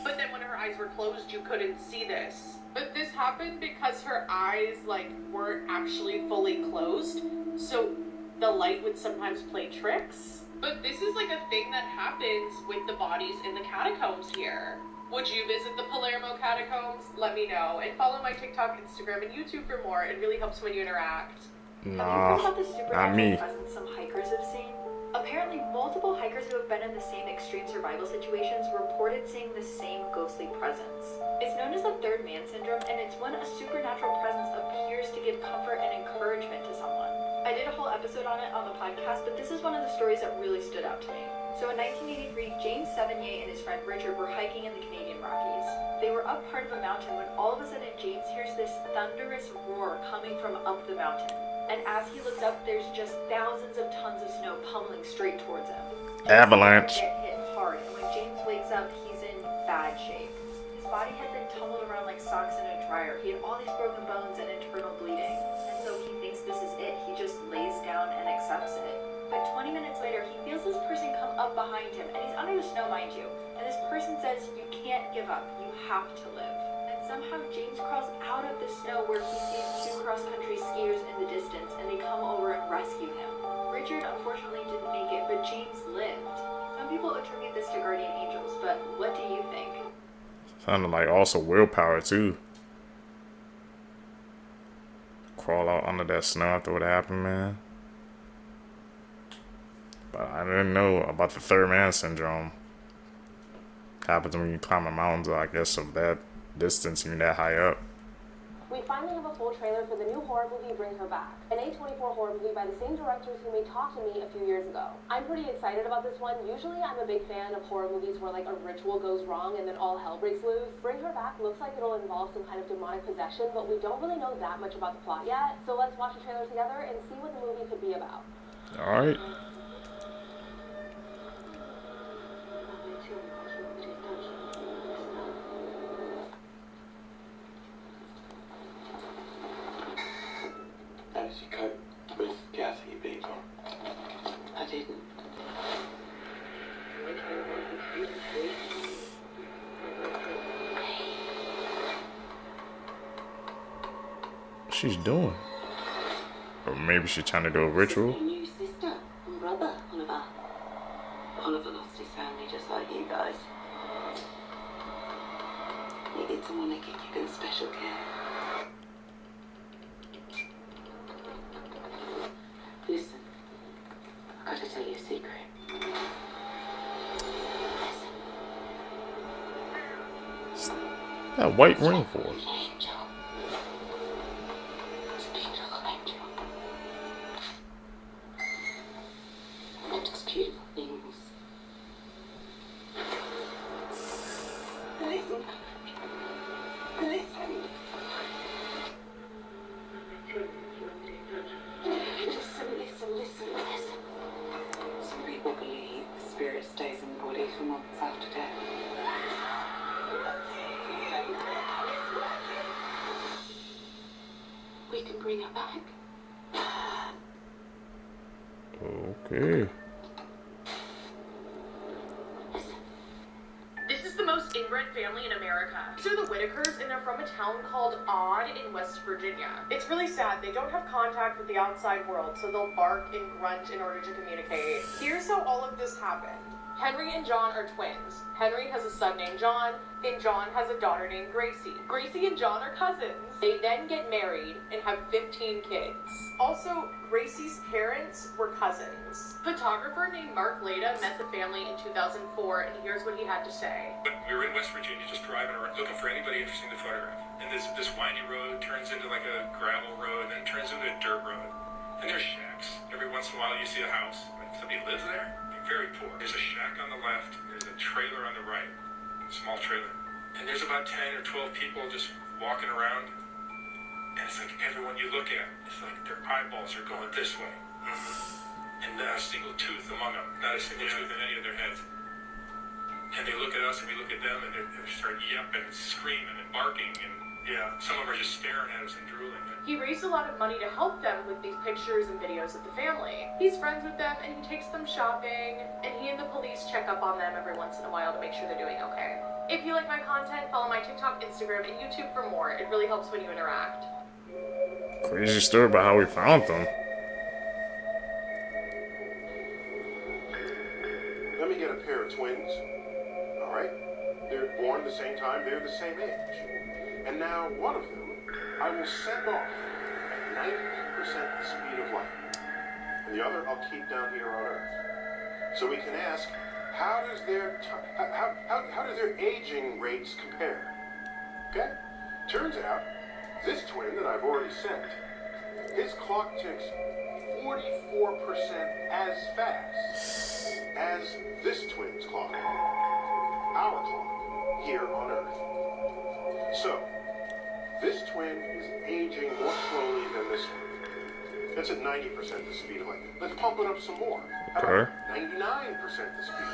But then when her eyes were closed, you couldn't see this. But this happened because her eyes, like, weren't actually fully closed. So the light would sometimes play tricks. But this is like a thing that happens with the bodies in the catacombs here. Would you visit the Palermo catacombs? Let me know. And follow my TikTok, Instagram, and YouTube for more. It really helps when you interact. Nah, not me. Presence some hikers have seen? Apparently, multiple hikers who have been in the same extreme survival situations reported seeing the same ghostly presence. It's known as the third man syndrome, and it's when a supernatural presence appears to give comfort and encouragement to someone. I did a whole episode on it on the podcast, but this is one of the stories that really stood out to me. So in 1983, James Sevigny and his friend Richard were hiking in the Canadian Rockies. They were up part of a mountain when all of a sudden James hears this thunderous roar coming from up the mountain. And as he looks up, there's just thousands of tons of snow pummeling straight towards him. Avalanche. Get hit hard, and when James wakes up, he's in bad shape. His body had been tumbled around like socks in a dryer. He had all these broken bones and internal bleeding. And so he thinks this is it. He just lays down and accepts it. But 20 minutes later, he feels this person come up behind him, and he's under the snow, mind you. And this person says, "You can't give up. You have to live." And somehow James crawls out of the snow where he sees two cross-country skiers in the distance, and they come over and rescue him. Richard unfortunately didn't make it, but James lived. Some people attribute this to guardian angels, but what do you think? Sounded like also willpower too. Crawl out under that snow after what happened, man. But I didn't know about the third man syndrome. Happens when you climb a mountain, I guess, of that distance and that high up. We finally have a full trailer for the new horror movie Bring Her Back, an A24 horror movie by the same directors who made Talk to Me a few years ago. I'm pretty excited about this one. Usually I'm a big fan of horror movies where like a ritual goes wrong and then all hell breaks loose. Bring Her Back looks like it'll involve some kind of demonic possession, but we don't really know that much about the plot yet. So let's watch the trailer together and see what the movie could be about. All right. How did you cope with Kathy being gone? I didn't. What's she's doing? Or maybe she's trying to do a ritual. Your new sister and brother, Oliver. Oliver lost his family just like you guys. Needed someone to keep you in special care. Listen, I've got to tell you a secret. That white ring for? It's a beautiful angel. It does beautiful things. Listen. Listen. Listen. Some people believe the spirit stays in the body for months after death. We can bring her back. Okay. This is the most inbred family in America. These are the Whittakers, and they're from a town called Odd in West Virginia. It's really sad. They don't have contact with the outside world, so they'll bark and grunt in order to communicate. Here's how all of this happened. Henry and John are twins. Henry has a son named John, and John has a daughter named Gracie. Gracie and John are cousins. They then get married and have 15 kids. Also, Gracie's parents were cousins. Photographer named Mark Leda met the family in 2004, and here's what he had to say. But we were in West Virginia just driving around looking for anybody interesting to photograph. And this windy road turns into like a gravel road, and then turns into a dirt road. And there's shacks. Every once in a while you see a house. Like somebody lives there. Very poor. There's a shack on the left. There's a trailer on the right. A small trailer. And there's about 10 or 12 people just walking around. And it's like everyone you look at, it's like their eyeballs are going this way. And not a single tooth among them. Not a single tooth in any of their heads. And they look at us and we look at them and they start yapping and screaming and barking. And yeah, some of them are just staring at us and drooling. He raised a lot of money to help them with these pictures and videos of the family. He's friends with them and he takes them shopping, and he and the police check up on them every once in a while to make sure they're doing okay. If you like my content, follow my TikTok, Instagram, and YouTube for more. It really helps when you interact. Crazy story about how we found them. Let me get a pair of twins. All right? They're born the same time, they're the same age. And now one of them I will send off at 90% the speed of light. And the other I'll keep down here on Earth. So we can ask, how does their aging rates compare? Okay? Turns out, this twin that I've already sent, his clock ticks 44% as fast as this twin's clock. Our clock here on Earth. So, this twin is aging more slowly than this one. That's at 90% the speed of light. Let's pump it up some more. How about 99% the speed of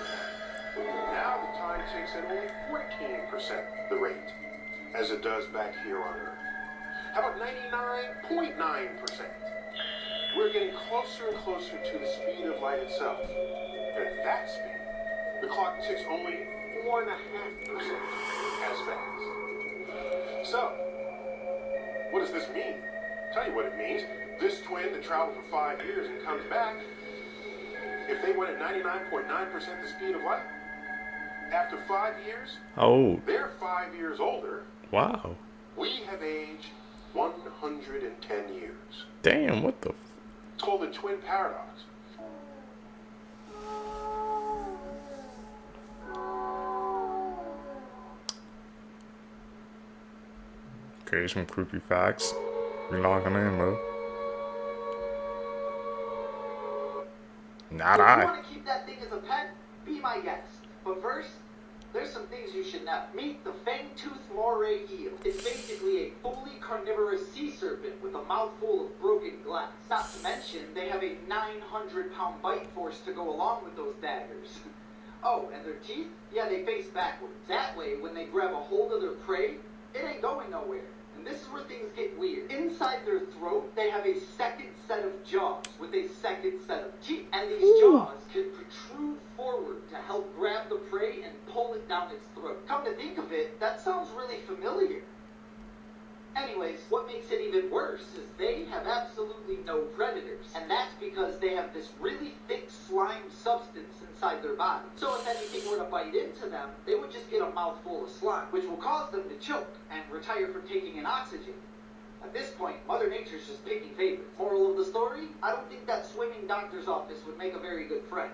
light? Now the time ticks at only 14% the rate, as it does back here on Earth. How about 99.9%? We're getting closer and closer to the speed of light itself. And at that speed, the clock ticks only 4.5% as fast. So, what does this mean? Tell you what it means. This twin that traveled for 5 years and comes back, if they went at 99.9% the speed of light, after 5 years, How old? they're 5 years older. Wow. We have aged 110 years. Damn, what the? It's called the twin paradox. Okay, some creepy facts. We locking in, bro. Not If I. you want to keep that thing as a pet, be my guest. But first, there's some things you should know. Meet the fangtooth moray eel. It's basically a fully carnivorous sea serpent with a mouthful of broken glass. Not to mention, they have a 900-pound bite force to go along with those daggers. Oh, and their teeth? Yeah, they face backwards. That way, when they grab a hold of their prey, it ain't going nowhere. And this is where things get weird. Inside their throat, they have a second set of jaws with a second set of teeth. And these jaws can protrude forward to help grab the prey and pull it down its throat. Come to think of it, that sounds really familiar. Anyways, what makes it even worse is they have absolutely no predators. And that's because they have this really thick slime substance inside their body. So if anything were to bite into them, they would just get a mouthful of slime, which will cause them to choke and retire from taking in oxygen. At this point, Mother Nature's just picking favorites. Moral of the story? I don't think that swimming doctor's office would make a very good friend.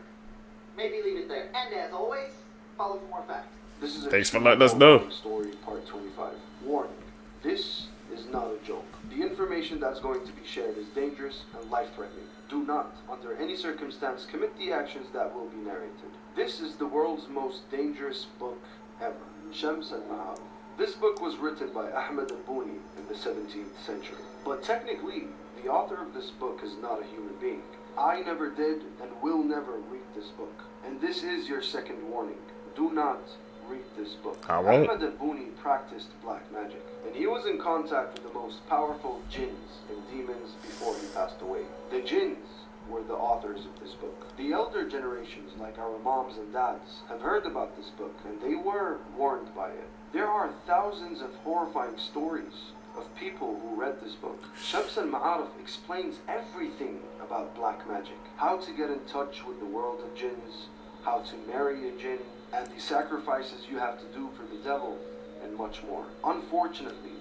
Maybe leave it there. And as always, follow for more facts. This is Thanks for letting us know. Story part 25. Warning. This is not a joke. The information that's going to be shared is dangerous and life-threatening. Do not, under any circumstance, commit the actions that will be narrated. This is the world's most dangerous book ever. Shams al-Ma'arif. This book was written by Ahmed al-Buni in the 17th century. But technically, the author of this book is not a human being. I never did and will never read this book. And this is your second warning. Do not read this book. I won't. Ahmed al-Buni practiced black magic, and he was in contact with the most powerful jinns and demons before he passed away. The jinns were the authors of this book. The elder generations, like our moms and dads, have heard about this book, and they were warned by it. There are thousands of horrifying stories of people who read this book. Shams al-Ma'arif explains everything about black magic, how to get in touch with the world of jinns, how to marry a jinn, and the sacrifices you have to do for the devil, and much more. Unfortunately,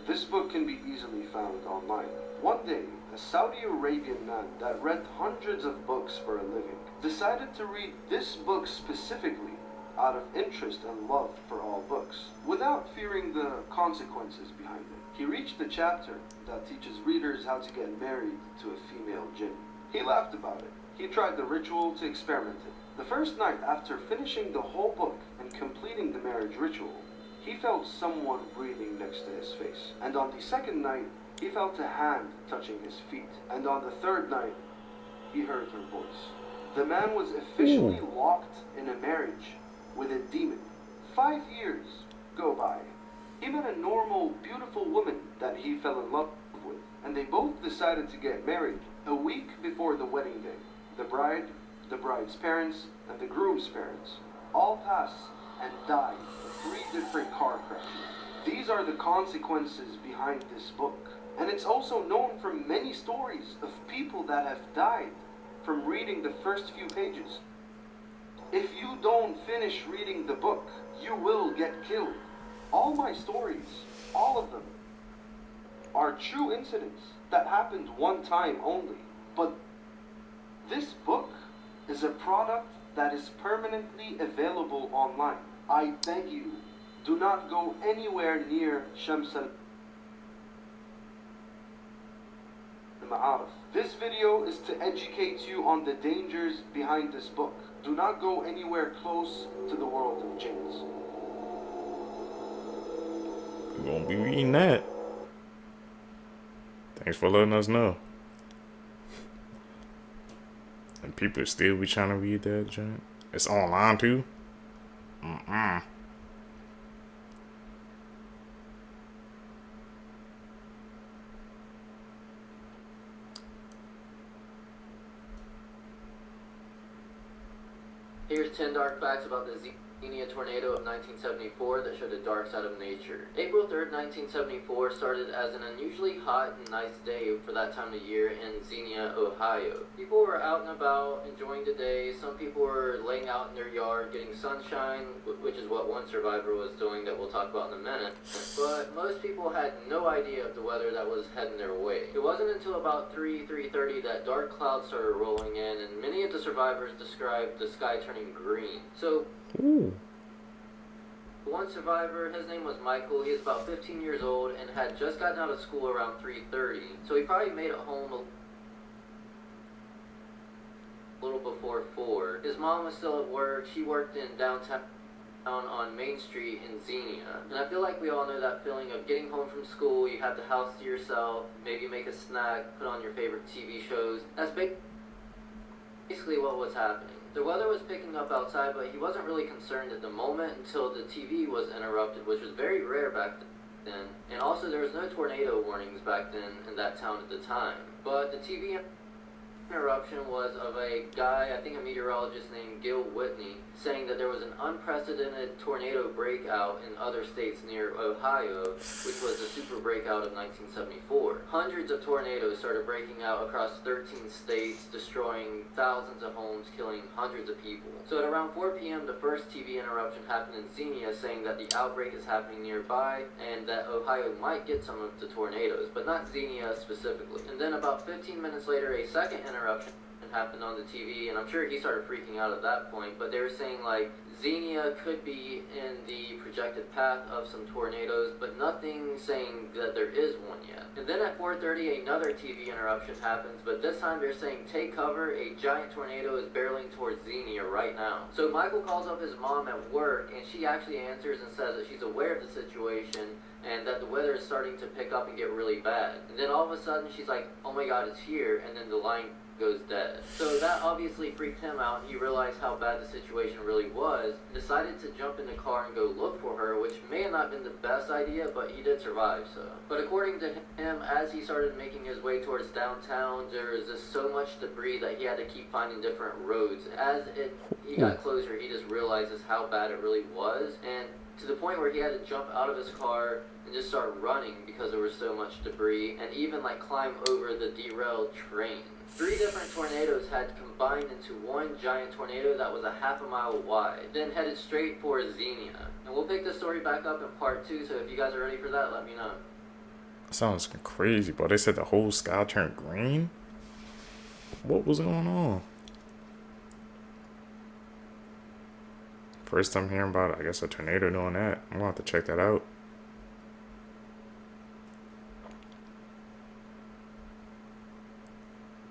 this book can be easily found online. One day, a Saudi Arabian man that read hundreds of books for a living decided to read this book specifically out of interest and love for all books, without fearing the consequences behind it. He reached the chapter that teaches readers how to get married to a female jinn. He laughed about it. He tried the ritual to experiment it. The first night, after finishing the whole book and completing the marriage ritual, he felt someone breathing next to his face. And on the second night, he felt a hand touching his feet. And on the third night, he heard her voice. The man was officially locked in a marriage with a demon. 5 years go by. He met a normal, beautiful woman that he fell in love with, and they both decided to get married a week before the wedding day. The bride, the bride's parents, and the groom's parents all passed and died in 3 different car crashes. These are the consequences behind this book. And it's also known from many stories of people that have died from reading the first few pages. If you don't finish reading the book, you will get killed. All my stories, all of them, are true incidents that happened one time only. But this book is a product that is permanently available online. I beg you, do not go anywhere near Shams al-Ma'arif. This video is to educate you on the dangers behind this book. Do not go anywhere close to the world of jinns. We won't be reading that. Thanks for letting us know. And people still be trying to read that joint. It's online too. Here's 10 dark facts about the Xenia tornado of 1974 that showed the dark side of nature. April 3rd, 1974 started as an unusually hot and nice day for that time of year in Xenia, Ohio. People were out and about enjoying the day. Some people were laying out in their yard getting sunshine, which is what one survivor was doing that we'll talk about in a minute. But most people had no idea of the weather that was heading their way. It wasn't until about 3:30 that dark clouds started rolling in, and many of the survivors described the sky turning green. So One survivor, his name was Michael. He was about 15 years old and had just gotten out of school around 3:30. So he probably made it home a little before 4. His mom was still at work. She worked in downtown on Main Street in Xenia. And I feel like we all know that feeling of getting home from school, you have the house to yourself, maybe make a snack, put on your favorite TV shows. That's basically what was happening. The weather was picking up outside, but he wasn't really concerned at the moment until the TV was interrupted, which was very rare back then. And also there was no tornado warnings back then in that town at the time. But the TV interruption was of a guy, I think a meteorologist named Gil Whitney, saying that there was an unprecedented tornado breakout in other states near Ohio, which was the super breakout of 1974. Hundreds of tornadoes started breaking out across 13 states, destroying thousands of homes, killing hundreds of people. So at around 4 p.m., the first TV interruption happened in Xenia, saying that the outbreak is happening nearby and that Ohio might get some of the tornadoes, but not Xenia specifically. And then about 15 minutes later, a second interruption happened on the TV, and I'm sure he started freaking out at that point, but they were saying like Xenia could be in the projected path of some tornadoes, but nothing saying that there is one yet. And then at 4:30 another TV interruption happens, but this time they're saying take cover, a giant tornado is barreling towards Xenia right now. So Michael calls up his mom at work, and she actually answers and says that she's aware of the situation and that the weather is starting to pick up and get really bad. And then all of a sudden she's like, oh my god, it's here, and then the line goes dead. So that obviously freaked him out, and he realized how bad the situation really was, and decided to jump in the car and go look for her, which may have not been the best idea, but he did survive, so. But according to him, as he started making his way towards downtown, there was just so much debris that he had to keep finding different roads. As he got closer, he just realizes how bad it really was, and to the point where he had to jump out of his car and just start running because there was so much debris, and even like climb over the derailed train. 3 different tornadoes had combined into one giant tornado that was a half a mile wide, then headed straight for Xenia. And we'll pick this story back up in part 2, so if you guys are ready for that, let me know. Sounds crazy, but they said the whole sky turned green? What was going on? First time hearing about, I guess, a tornado doing that. I'm gonna have to check that out.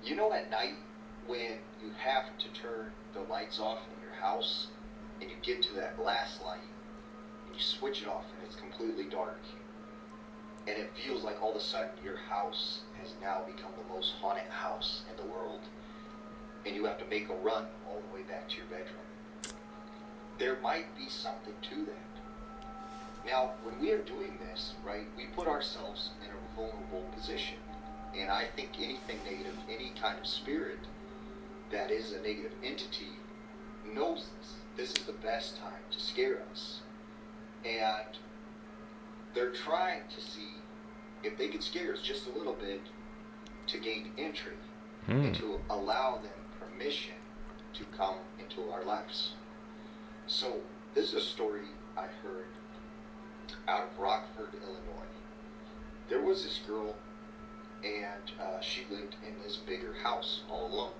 You know, at night when you have to turn the lights off in your house and you get to that last light and you switch it off and it's completely dark and it feels like all of a sudden your house has now become the most haunted house in the world and you have to make a run all the way back to your bedroom. There might be something to that. Now, when we are doing this, right, we put ourselves in a vulnerable position. And I think anything negative, any kind of spirit that is a negative entity knows this. This is the best time to scare us. And they're trying to see if they could scare us just a little bit to gain entry and to allow them permission to come into our lives. So this is a story I heard out of Rockford, Illinois. There was this girl, and she lived in this bigger house all alone.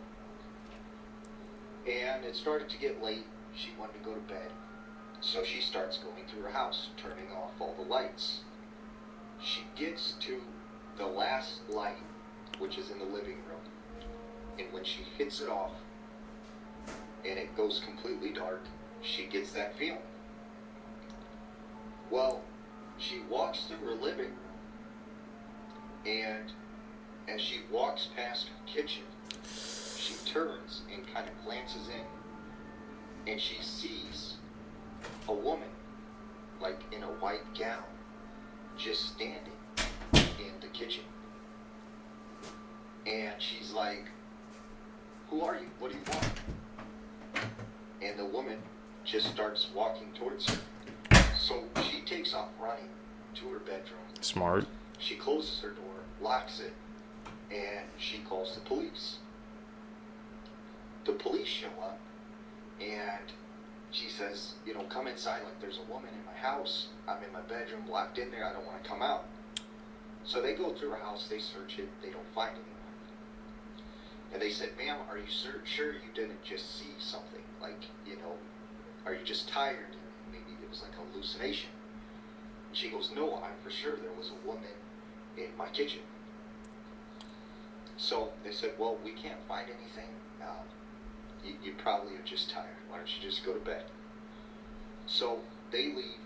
And it started to get late. She wanted to go to bed. So she starts going through her house, turning off all the lights. She gets to the last light, which is in the living room. And when she hits it off, and it goes completely dark, she gets that feeling. Well, she walks through her living room, and as she walks past her kitchen, she turns and kind of glances in, and she sees a woman, like in a white gown, just standing in the kitchen. And she's like, "Who are you? What do you want?" And the woman just starts walking towards her. So she takes off running to her bedroom. Smart. She closes her door, locks it, and she calls the police. The police show up, and she says, you know, come inside, like there's a woman in my house. I'm in my bedroom, locked in there, I don't want to come out. So they go through her house, they search it, they don't find anyone. And they said, ma'am, are you sure you didn't just see something? Like, you know, are you just tired and maybe you was like a hallucination. And she goes, no, I'm for sure there was a woman in my kitchen. So they said, well, we can't find anything. You probably are just tired. Why don't you just go to bed? So they leave,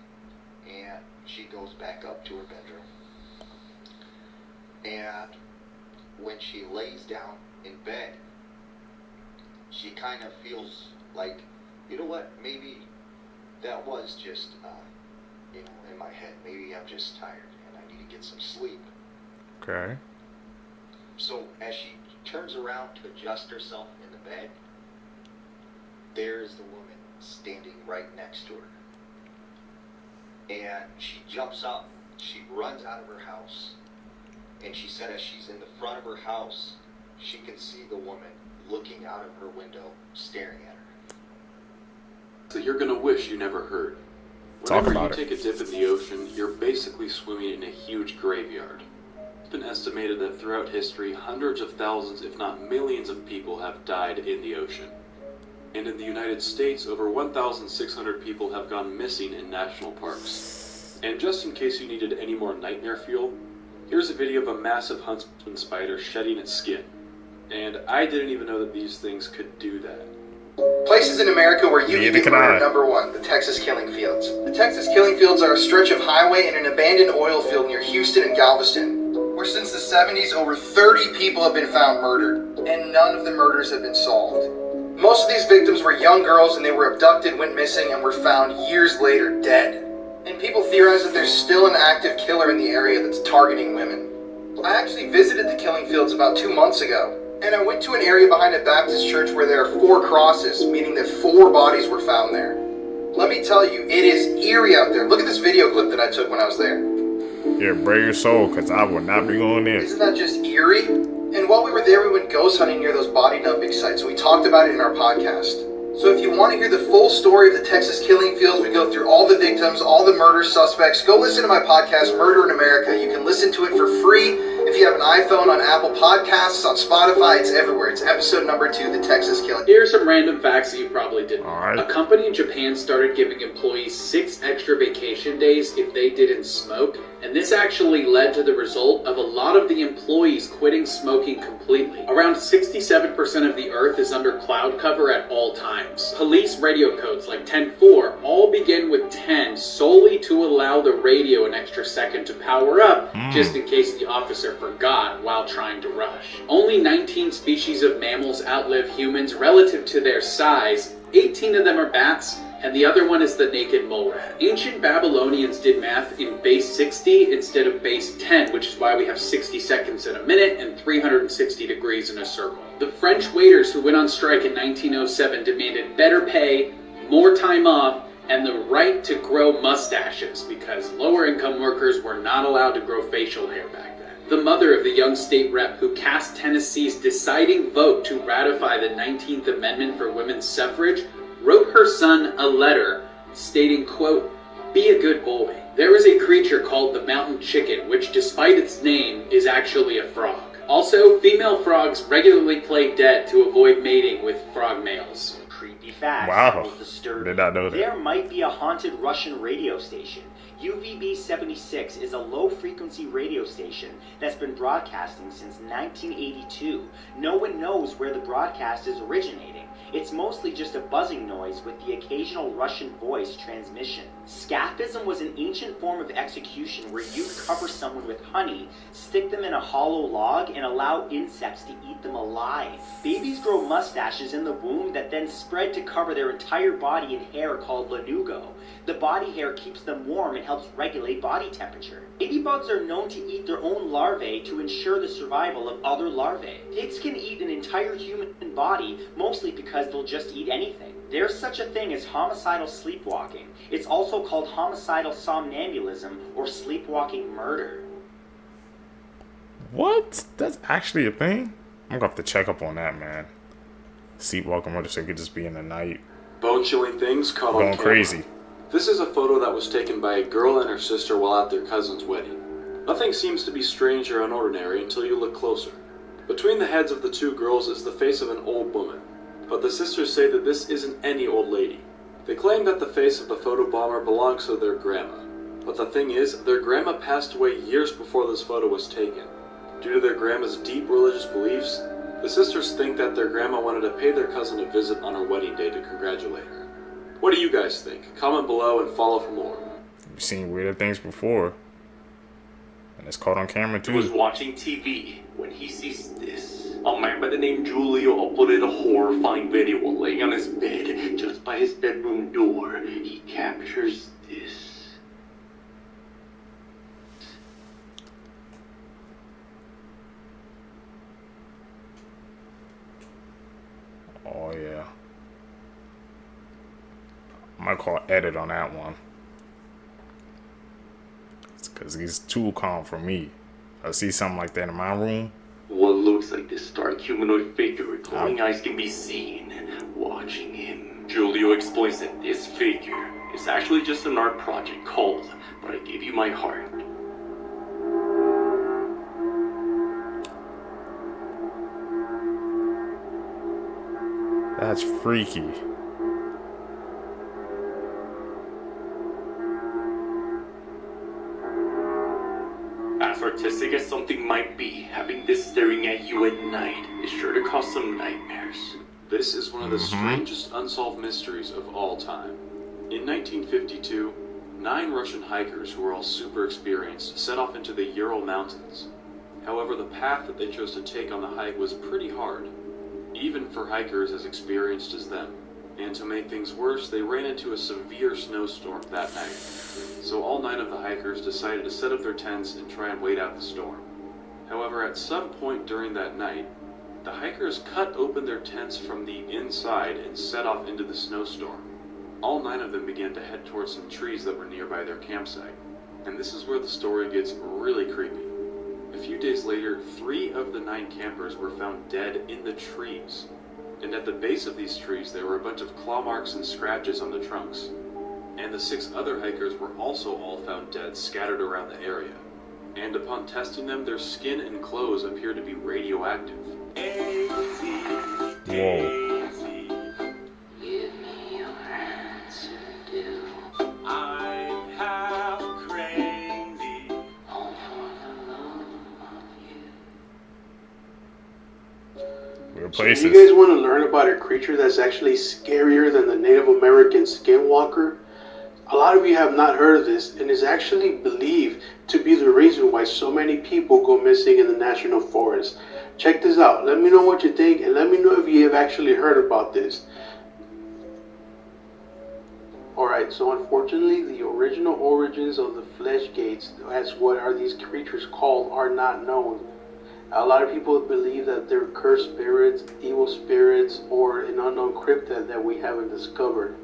and she goes back up to her bedroom. And when she lays down in bed, she kind of feels like, you know what, maybe that was just, in my head. Maybe I'm just tired and I need to get some sleep. Okay. So as she turns around to adjust herself in the bed, there's the woman standing right next to her. And she jumps up, she runs out of her house, and she said as she's in the front of her house, she can see the woman looking out of her window, staring at her. So you're gonna wish you never heard. Talk Whenever about you it. take a dip in the ocean, you're basically swimming in a huge graveyard. It's been estimated that throughout history, hundreds of thousands, if not millions of people have died in the ocean. And in the United States, over 1,600 people have gone missing in national parks. And just in case you needed any more nightmare fuel, here's a video of a massive huntsman spider shedding its skin. And I didn't even know that these things could do that. Places in America where you can get murdered. Number 1, the Texas Killing Fields. The Texas Killing Fields are a stretch of highway in an abandoned oil field near Houston and Galveston, where since the 70s, over 30 people have been found murdered, and none of the murders have been solved. Most of these victims were young girls, and they were abducted, went missing, and were found years later dead. And people theorize that there's still an active killer in the area that's targeting women. I actually visited the Killing Fields about 2 months ago, and I went to an area behind a Baptist church where there are 4 crosses, meaning that 4 bodies were found there. Let me tell you, it is eerie out there. Look at this video clip that I took when I was there. Yeah, brave your soul, because I will not be going in. Isn't that just eerie? And while we were there, we went ghost hunting near those body dumping sites, and we talked about it in our podcast. So if you want to hear the full story of the Texas Killing Fields, we go through all the victims, all the murder suspects, go listen to my podcast, Murder in America. You can listen to it for free if you have an iPhone, on Apple Podcasts, on Spotify. It's everywhere. It's episode number 2, the Texas Killing. Here are some random facts that you probably didn't know. Alright. A company in Japan started giving employees 6 extra vacation days if they didn't smoke, and this actually led to the result of a lot of the employees quitting smoking completely. Around 67% of the Earth is under cloud cover at all times. Police radio codes like 10-4 all begin with 10 solely to allow the radio an extra second to power up, just in case the officer forgot while trying to rush. Only 19 species of mammals outlive humans relative to their size. 18 of them are bats, and the other one is the naked mole rat. Ancient Babylonians did math in base 60 instead of base 10, which is why we have 60 seconds in a minute and 360 degrees in a circle. The French waiters who went on strike in 1907 demanded better pay, more time off, and the right to grow mustaches, because lower income workers were not allowed to grow facial hair back then. The mother of the young state rep who cast Tennessee's deciding vote to ratify the 19th Amendment for women's suffrage wrote her son a letter stating, quote, "Be a good boy." There is a creature called the mountain chicken, which despite its name is actually a frog. Also, female frogs regularly play dead to avoid mating with frog males. Creepy fact. Wow. Did not know that. There might be a haunted Russian radio station. UVB-76 is a low-frequency radio station that's been broadcasting since 1982. No one knows where the broadcast is originating. It's mostly just a buzzing noise with the occasional Russian voice transmission. Scaphism was an ancient form of execution where you'd cover someone with honey, stick them in a hollow log, and allow insects to eat them alive. Babies grow mustaches in the womb that then spread to cover their entire body in hair called lanugo. The body hair keeps them warm and helps regulate body temperature. Ladybugs are known to eat their own larvae to ensure the survival of other larvae. Pigs can eat an entire human body, mostly because they'll just eat anything. There's such a thing as homicidal sleepwalking. It's also called homicidal somnambulism or sleepwalking murder. What? That's actually a thing? I'm gonna have to check up on that, man. Sleepwalking murder, so it could just be in the night. Bone-chilling things caught on Going camera. crazy. This is a photo that was taken by a girl and her sister while at their cousin's wedding. Nothing seems to be strange or unordinary until you look closer. Between the heads of the two girls is the face of an old woman, but the sisters say that this isn't any old lady. They claim that the face of the photobomber belongs to their grandma. But the thing is, their grandma passed away years before this photo was taken. Due to their grandma's deep religious beliefs, the sisters think that their grandma wanted to pay their cousin a visit on her wedding day to congratulate her. What do you guys think? Comment below and follow for more. We've seen weirder things before. And it's caught on camera too. He was watching TV when he sees this. A man by the name Julio uploaded a horrifying video while laying on his bed just by his bedroom door. He captures this. Oh yeah. I might call edit on that one. It's because he's too calm for me. I see something like that in my room. What looks like this dark humanoid figure with glowing eyes can be seen watching him. Julio explains that this figure is actually just an art project called But I Gave You My Heart. That's freaky. As artistic as something might be, having this staring at you at night is sure to cause some nightmares. This is one of the strangest unsolved mysteries of all time. In 1952, 9 Russian hikers who were all super experienced set off into the Ural Mountains. However, the path that they chose to take on the hike was pretty hard, even for hikers as experienced as them. And to make things worse, they ran into a severe snowstorm that night. So all 9 of the hikers decided to set up their tents and try and wait out the storm. However, at some point during that night, the hikers cut open their tents from the inside and set off into the snowstorm. All 9 of them began to head towards some trees that were nearby their campsite. And this is where the story gets really creepy. A few days later, 3 of the 9 campers were found dead in the trees. And at the base of these trees, there were a bunch of claw marks and scratches on the trunks. And the 6 other hikers were also all found dead, scattered around the area. And upon testing them, their skin and clothes appeared to be radioactive. Whoa. If you guys want to learn about a creature that's actually scarier than the Native American skinwalker, a lot of you have not heard of this, and is actually believed to be the reason why so many people go missing in the national forest. Check this out. Let me know what you think, and let me know if you have actually heard about this. Alright, so unfortunately, the original origins of the flesh gates, as what are these creatures called, are not known. A lot of people believe that they're cursed spirits, evil spirits, or an unknown cryptid that we haven't discovered.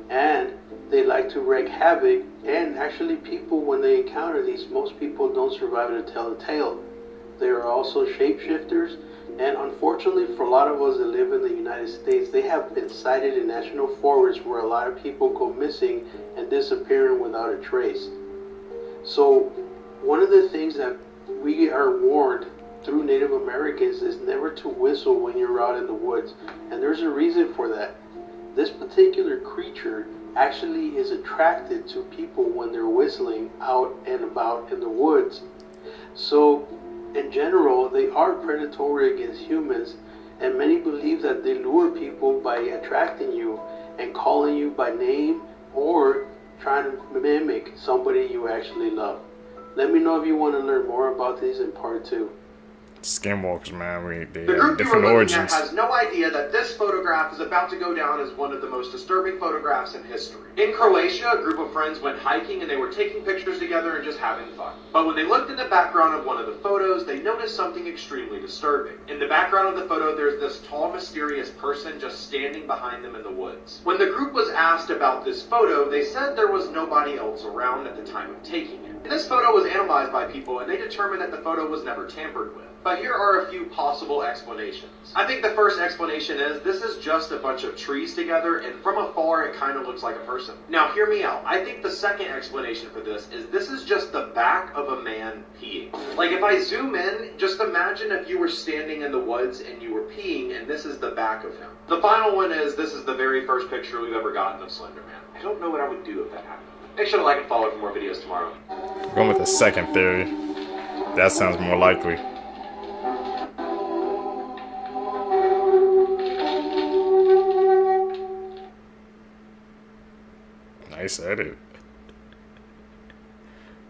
And they like to wreak havoc, and actually people, when they encounter these, most people don't survive to tell the tale. They are also shapeshifters, and unfortunately for a lot of us that live in the United States, they have been sighted in national forests where a lot of people go missing and disappearing without a trace. So one of the things that we are warned through Native Americans is never to whistle when you're out in the woods, and there's a reason for that. This particular creature actually is attracted to people when they're whistling out and about in the woods. So in general, they are predatory against humans, and many believe that they lure people by attracting you and calling you by name or trying to mimic somebody you actually love. Let me know if you want to learn more about these in part 2. Skinwalkers, man, they The have group you different are looking origins. at has no idea that this photograph is about to go down as one of the most disturbing photographs in history. In Croatia, a group of friends went hiking and they were taking pictures together and just having fun. But when they looked in the background of one of the photos, they noticed something extremely disturbing. In the background of the photo, there's this tall, mysterious person just standing behind them in the woods. When the group was asked about this photo, they said there was nobody else around at the time of taking it. And this photo was analyzed by people, and they determined that the photo was never tampered with. But here are a few possible explanations. I think the first explanation is this is just a bunch of trees together, and from afar it kind of looks like a person. Now hear me out. I think the second explanation for this is just the back of a man peeing. Like if I zoom in, just imagine if you were standing in the woods and you were peeing and this is the back of him. The final one is this is the very first picture we've ever gotten of Slender Man. I don't know what I would do if that happened. Make sure to like and follow for more videos tomorrow. Going with the second theory. That sounds more likely. Nice edit.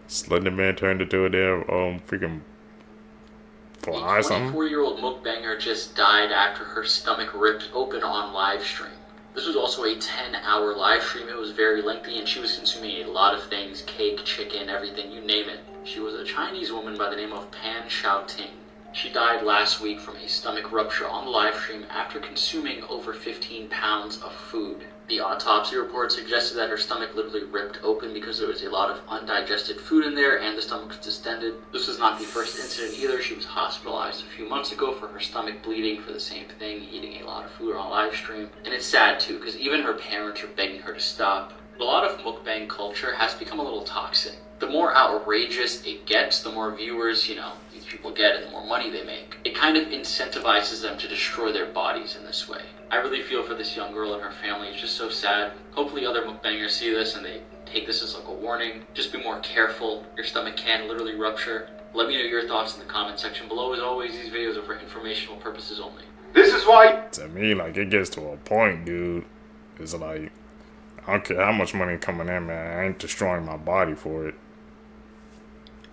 Slender Man turned into a damn freaking fly or something. A 24-year-old mukbanger just died after her stomach ripped open on live stream. This was also a 10-hour live stream. It was very lengthy, and she was consuming a lot of things: cake, chicken, everything, you name it. She was a Chinese woman by the name of Pan Xiaoting. She died last week from a stomach rupture on the live stream after consuming over 15 pounds of food. The autopsy report suggested that her stomach literally ripped open because there was a lot of undigested food in there and the stomach was distended. This was not the first incident either. She was hospitalized a few months ago for her stomach bleeding for the same thing, eating a lot of food on live stream. And it's sad too, because even her parents are begging her to stop. A lot of mukbang culture has become a little toxic. The more outrageous it gets, the more viewers, these people get and the more money they make. It kind of incentivizes them to destroy their bodies in this way. I really feel for this young girl and her family. It's just so sad. Hopefully other mukbangers see this and they take this as like a warning. Just be more careful. Your stomach can literally rupture. Let me know your thoughts in the comment section below. As always, these videos are for informational purposes only. This is why... To me, like, it gets to a point, dude. It's like, I don't care how much money coming in, man. I ain't destroying my body for it.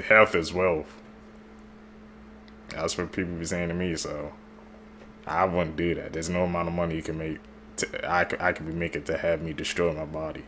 Health is wealth. That's what people be saying to me, so I wouldn't do that. There's no amount of money you can make. I could be making to have me destroy my body.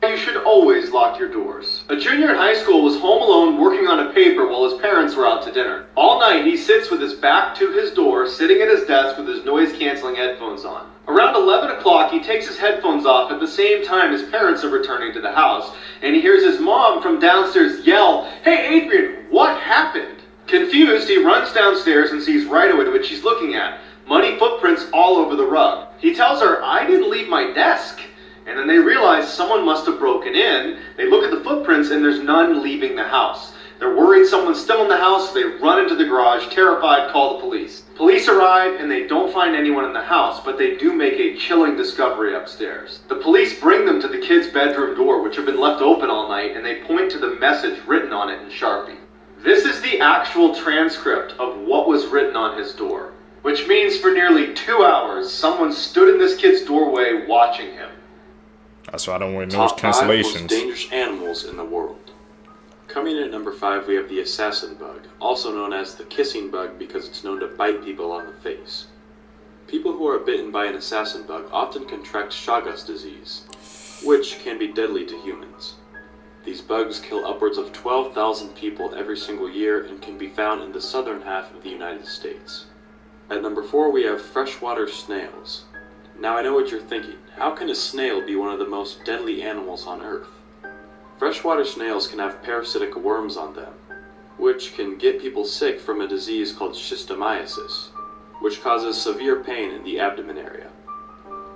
You should always lock your doors. A junior in high school was home alone working on a paper while his parents were out to dinner. All night he sits with his back to his door, sitting at his desk with his noise-canceling headphones on. Around 11 o'clock he takes his headphones off at the same time his parents are returning to the house, and he hears his mom from downstairs yell, "Hey Adrian, what happened?" Confused, he runs downstairs and sees right away what she's looking at. Muddy footprints all over the rug. He tells her, "I didn't leave my desk." And then they realize someone must have broken in. They look at the footprints and there's none leaving the house. They're worried someone's still in the house, so they run into the garage, terrified, call the police. Police arrive and they don't find anyone in the house, but they do make a chilling discovery upstairs. The police bring them to the kid's bedroom door, which had been left open all night, and they point to the message written on it in Sharpie. This is the actual transcript of what was written on his door, which means for nearly 2 hours, someone stood in this kid's doorway watching him. That's why I don't wear nose Top 5 most cancellations. dangerous animals in the world. Coming in at number 5, we have the assassin bug, also known as the kissing bug because it's known to bite people on the face. People who are bitten by an assassin bug often contract Chagas disease, which can be deadly to humans. These bugs kill upwards of 12,000 people every single year and can be found in the southern half of the United States. At number 4, we have freshwater snails. Now I know what you're thinking. How can a snail be one of the most deadly animals on Earth? Freshwater snails can have parasitic worms on them, which can get people sick from a disease called schistomiasis, which causes severe pain in the abdomen area.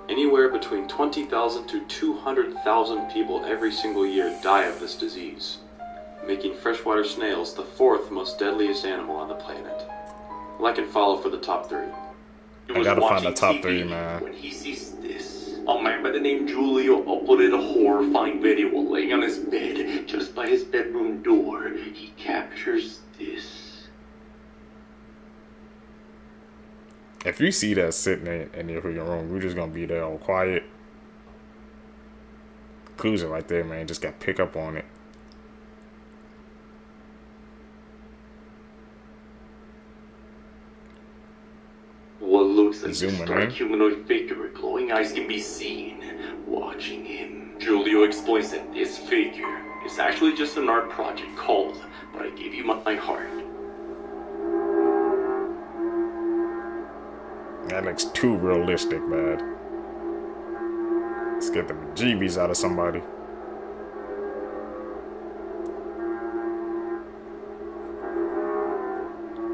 Anywhere between 20,000 to 200,000 people every single year die of this disease, making freshwater snails the 4th most deadliest animal on the planet. Like and follow for the top 3. I gotta find the top 3, man. When he sees this, a man by the name Julio uploaded a horrifying video while laying on his bed just by his bedroom door. He captures this. If you see that sitting in your freaking room, we're just gonna be there all quiet. Conclusion right there, man. Just gotta pick up on it. What looks like a Zooming stark in. humanoid figure with glowing eyes can be seen watching him. Julio explains that this figure is actually just an art project called But I Gave You My Heart. That looks too realistic, man. Let's get the bejeebies out of somebody.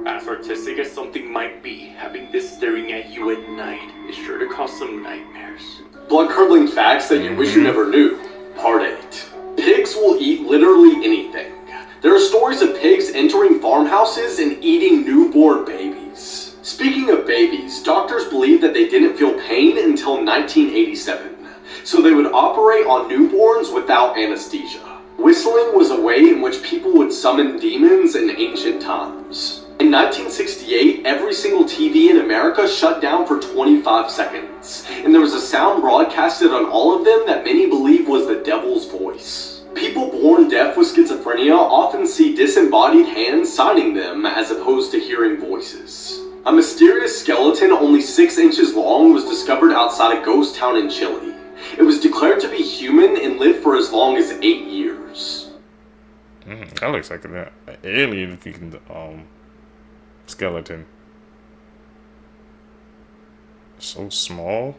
As our artistic as something might be, having this staring at you at night is sure to cause some nightmares. Blood-curdling facts that you wish you never knew. Part 8. Pigs will eat literally anything. There are stories of pigs entering farmhouses and eating newborn babies. Speaking of babies, doctors believed that they didn't feel pain until 1987, so they would operate on newborns without anesthesia. Whistling was a way in which people would summon demons in ancient times. In 1968, every single TV in America shut down for 25 seconds, and there was a sound broadcasted on all of them that many believe was the devil's voice. People born deaf with schizophrenia often see disembodied hands signing them as opposed to hearing voices. A mysterious skeleton only 6 inches long was discovered outside a ghost town in Chile. It was declared to be human and lived for as long as 8 years. That looks like an alien looking skeleton. So small.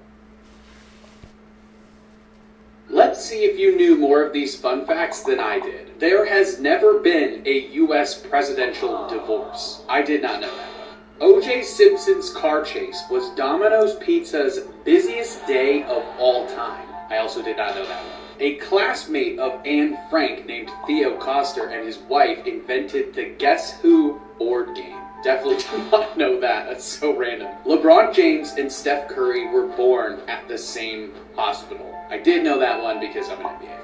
Let's see if you knew more of these fun facts than I did. There has never been a U.S. presidential divorce. I did not know that. O.J. Simpson's car chase was Domino's Pizza's busiest day of all time. I also did not know that one. A classmate of Anne Frank named Theo Koster and his wife invented the Guess Who board game. Definitely did not know that. That's so random. LeBron James and Steph Curry were born at the same hospital. I did know that one because I'm an NBA fan.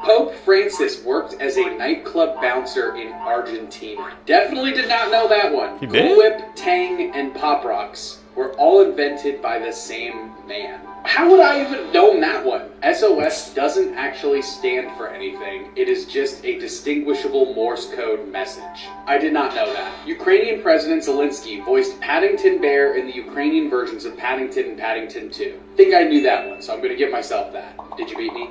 Pope Francis worked as a nightclub bouncer in Argentina. Definitely did not know that one. Cool Whip, Tang, and Pop Rocks were all invented by the same man. How would I even known that one? SOS doesn't actually stand for anything. It is just a distinguishable Morse code message. I did not know that. Ukrainian President Zelensky voiced Paddington Bear in the Ukrainian versions of Paddington and Paddington 2. Think I knew that one, so I'm going to give myself that. Did you beat me?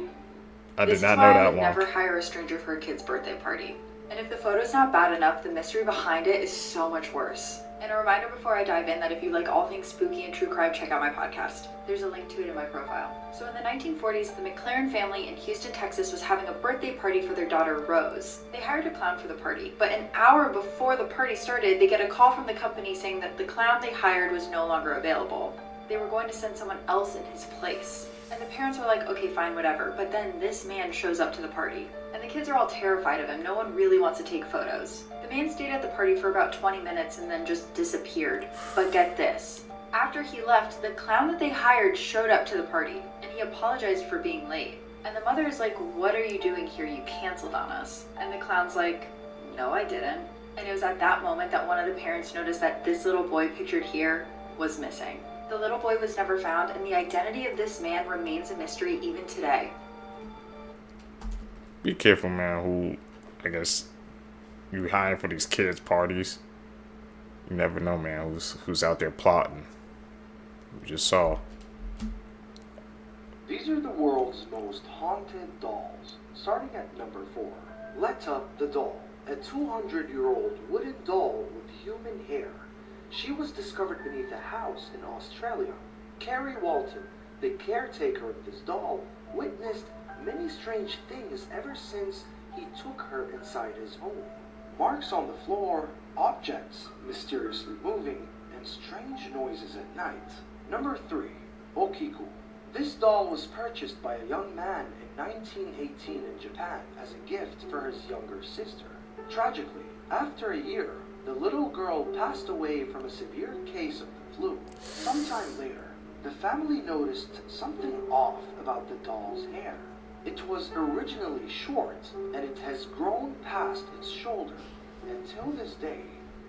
I did not know that one. Never hire a stranger for a kid's birthday party. And if the photo's not bad enough, the mystery behind it is so much worse. And a reminder before I dive in that if you like all things spooky and true crime, check out my podcast. There's a link to it in my profile. So in the 1940s, the McLaren family in Houston, Texas was having a birthday party for their daughter, Rose. They hired a clown for the party, but an hour before the party started, they get a call from the company saying that the clown they hired was no longer available. They were going to send someone else in his place. And the parents were like, okay, fine, whatever. But then this man shows up to the party. And the kids are all terrified of him. No one really wants to take photos. The man stayed at the party for about 20 minutes and then just disappeared. But get this. After he left, the clown that they hired showed up to the party. And he apologized for being late. And the mother is like, what are you doing here? You canceled on us. And the clown's like, no, I didn't. And it was at that moment that one of the parents noticed that this little boy pictured here was missing. The little boy was never found, and the identity of this man remains a mystery even today. Be careful, man, who, I guess, you hiring for these kids' parties. You never know, man, who's out there plotting. We just saw. These are the world's most haunted dolls. Starting at number 4. Letta the doll, a 200-year-old wooden doll with human hair. She was discovered beneath a house in Australia. Carrie Walton, the caretaker of this doll, witnessed many strange things ever since he took her inside his home. Marks on the floor, objects mysteriously moving, and strange noises at night. Number 3. Okiku. This doll was purchased by a young man in 1918 in Japan as a gift for his younger sister. Tragically, after a year, the little girl passed away from a severe case of the flu. Sometime later, the family noticed something off about the doll's hair. It was originally short, and it has grown past its shoulder. Until this day,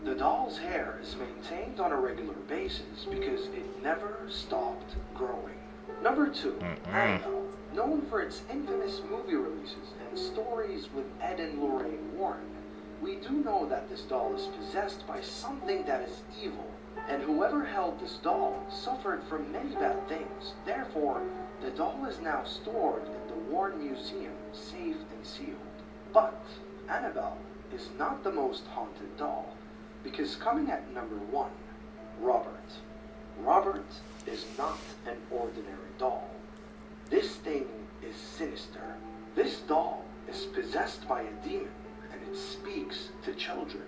the doll's hair is maintained on a regular basis because it never stopped growing. Number 2, Annabelle. Known for its infamous movie releases and stories with Ed and Lorraine Warren, we do know that this doll is possessed by something that is evil, and whoever held this doll suffered from many bad things. Therefore, the doll is now stored in the Warren Museum, safe and sealed. But Annabelle is not the most haunted doll, because coming at number 1, Robert. Robert is not an ordinary doll. This thing is sinister. This doll is possessed by a demon, and it speaks to children.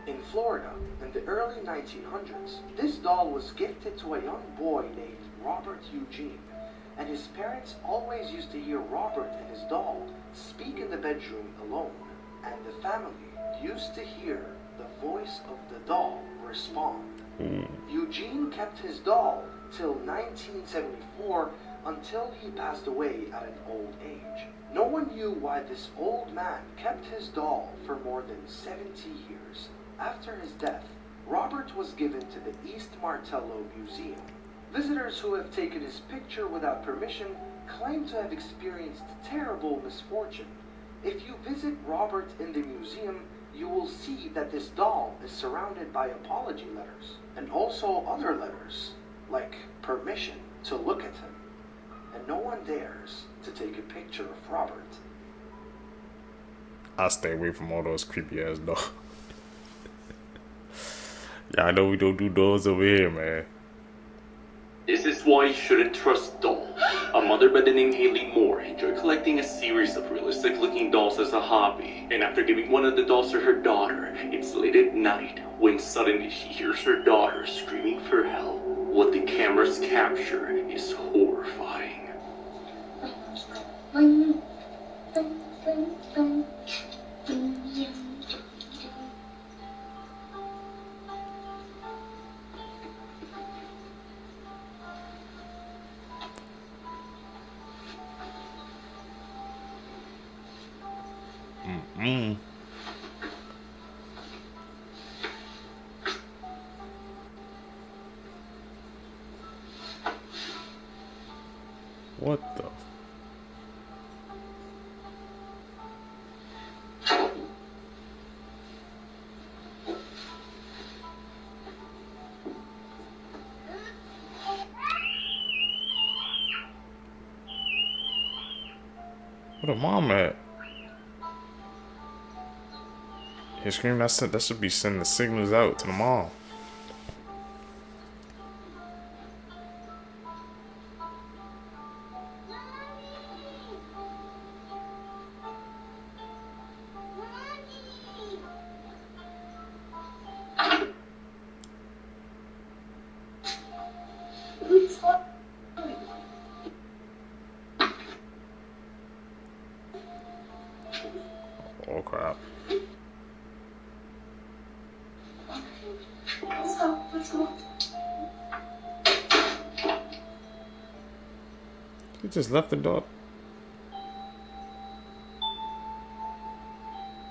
In Florida, in the early 1900s, this doll was gifted to a young boy named Robert Eugene, and his parents always used to hear Robert and his doll speak in the bedroom alone, and the family used to hear the voice of the doll respond. Eugene kept his doll till 1974 until he passed away at an old age. No one knew why this old man kept his doll for more than 70 years. After his death, Robert was given to the East Martello Museum. Visitors who have taken his picture without permission claim to have experienced terrible misfortune. If you visit Robert in the museum, you will see that this doll is surrounded by apology letters, and also other letters, like permission to look at him. And no one dares to take a picture of Robert. I stay away from all those creepy ass dolls. Yeah, I know we don't do dolls over here, man. This is why you shouldn't trust dolls. A mother by the name Haley Moore enjoyed collecting a series of realistic looking dolls as a hobby. And after giving one of the dolls to her daughter, it's late at night when suddenly she hears her daughter screaming for help. What the cameras capture is horrifying. What the? Where the mom at? His scream, that should be sending the signals out to the mom. Oh crap. He just left the door.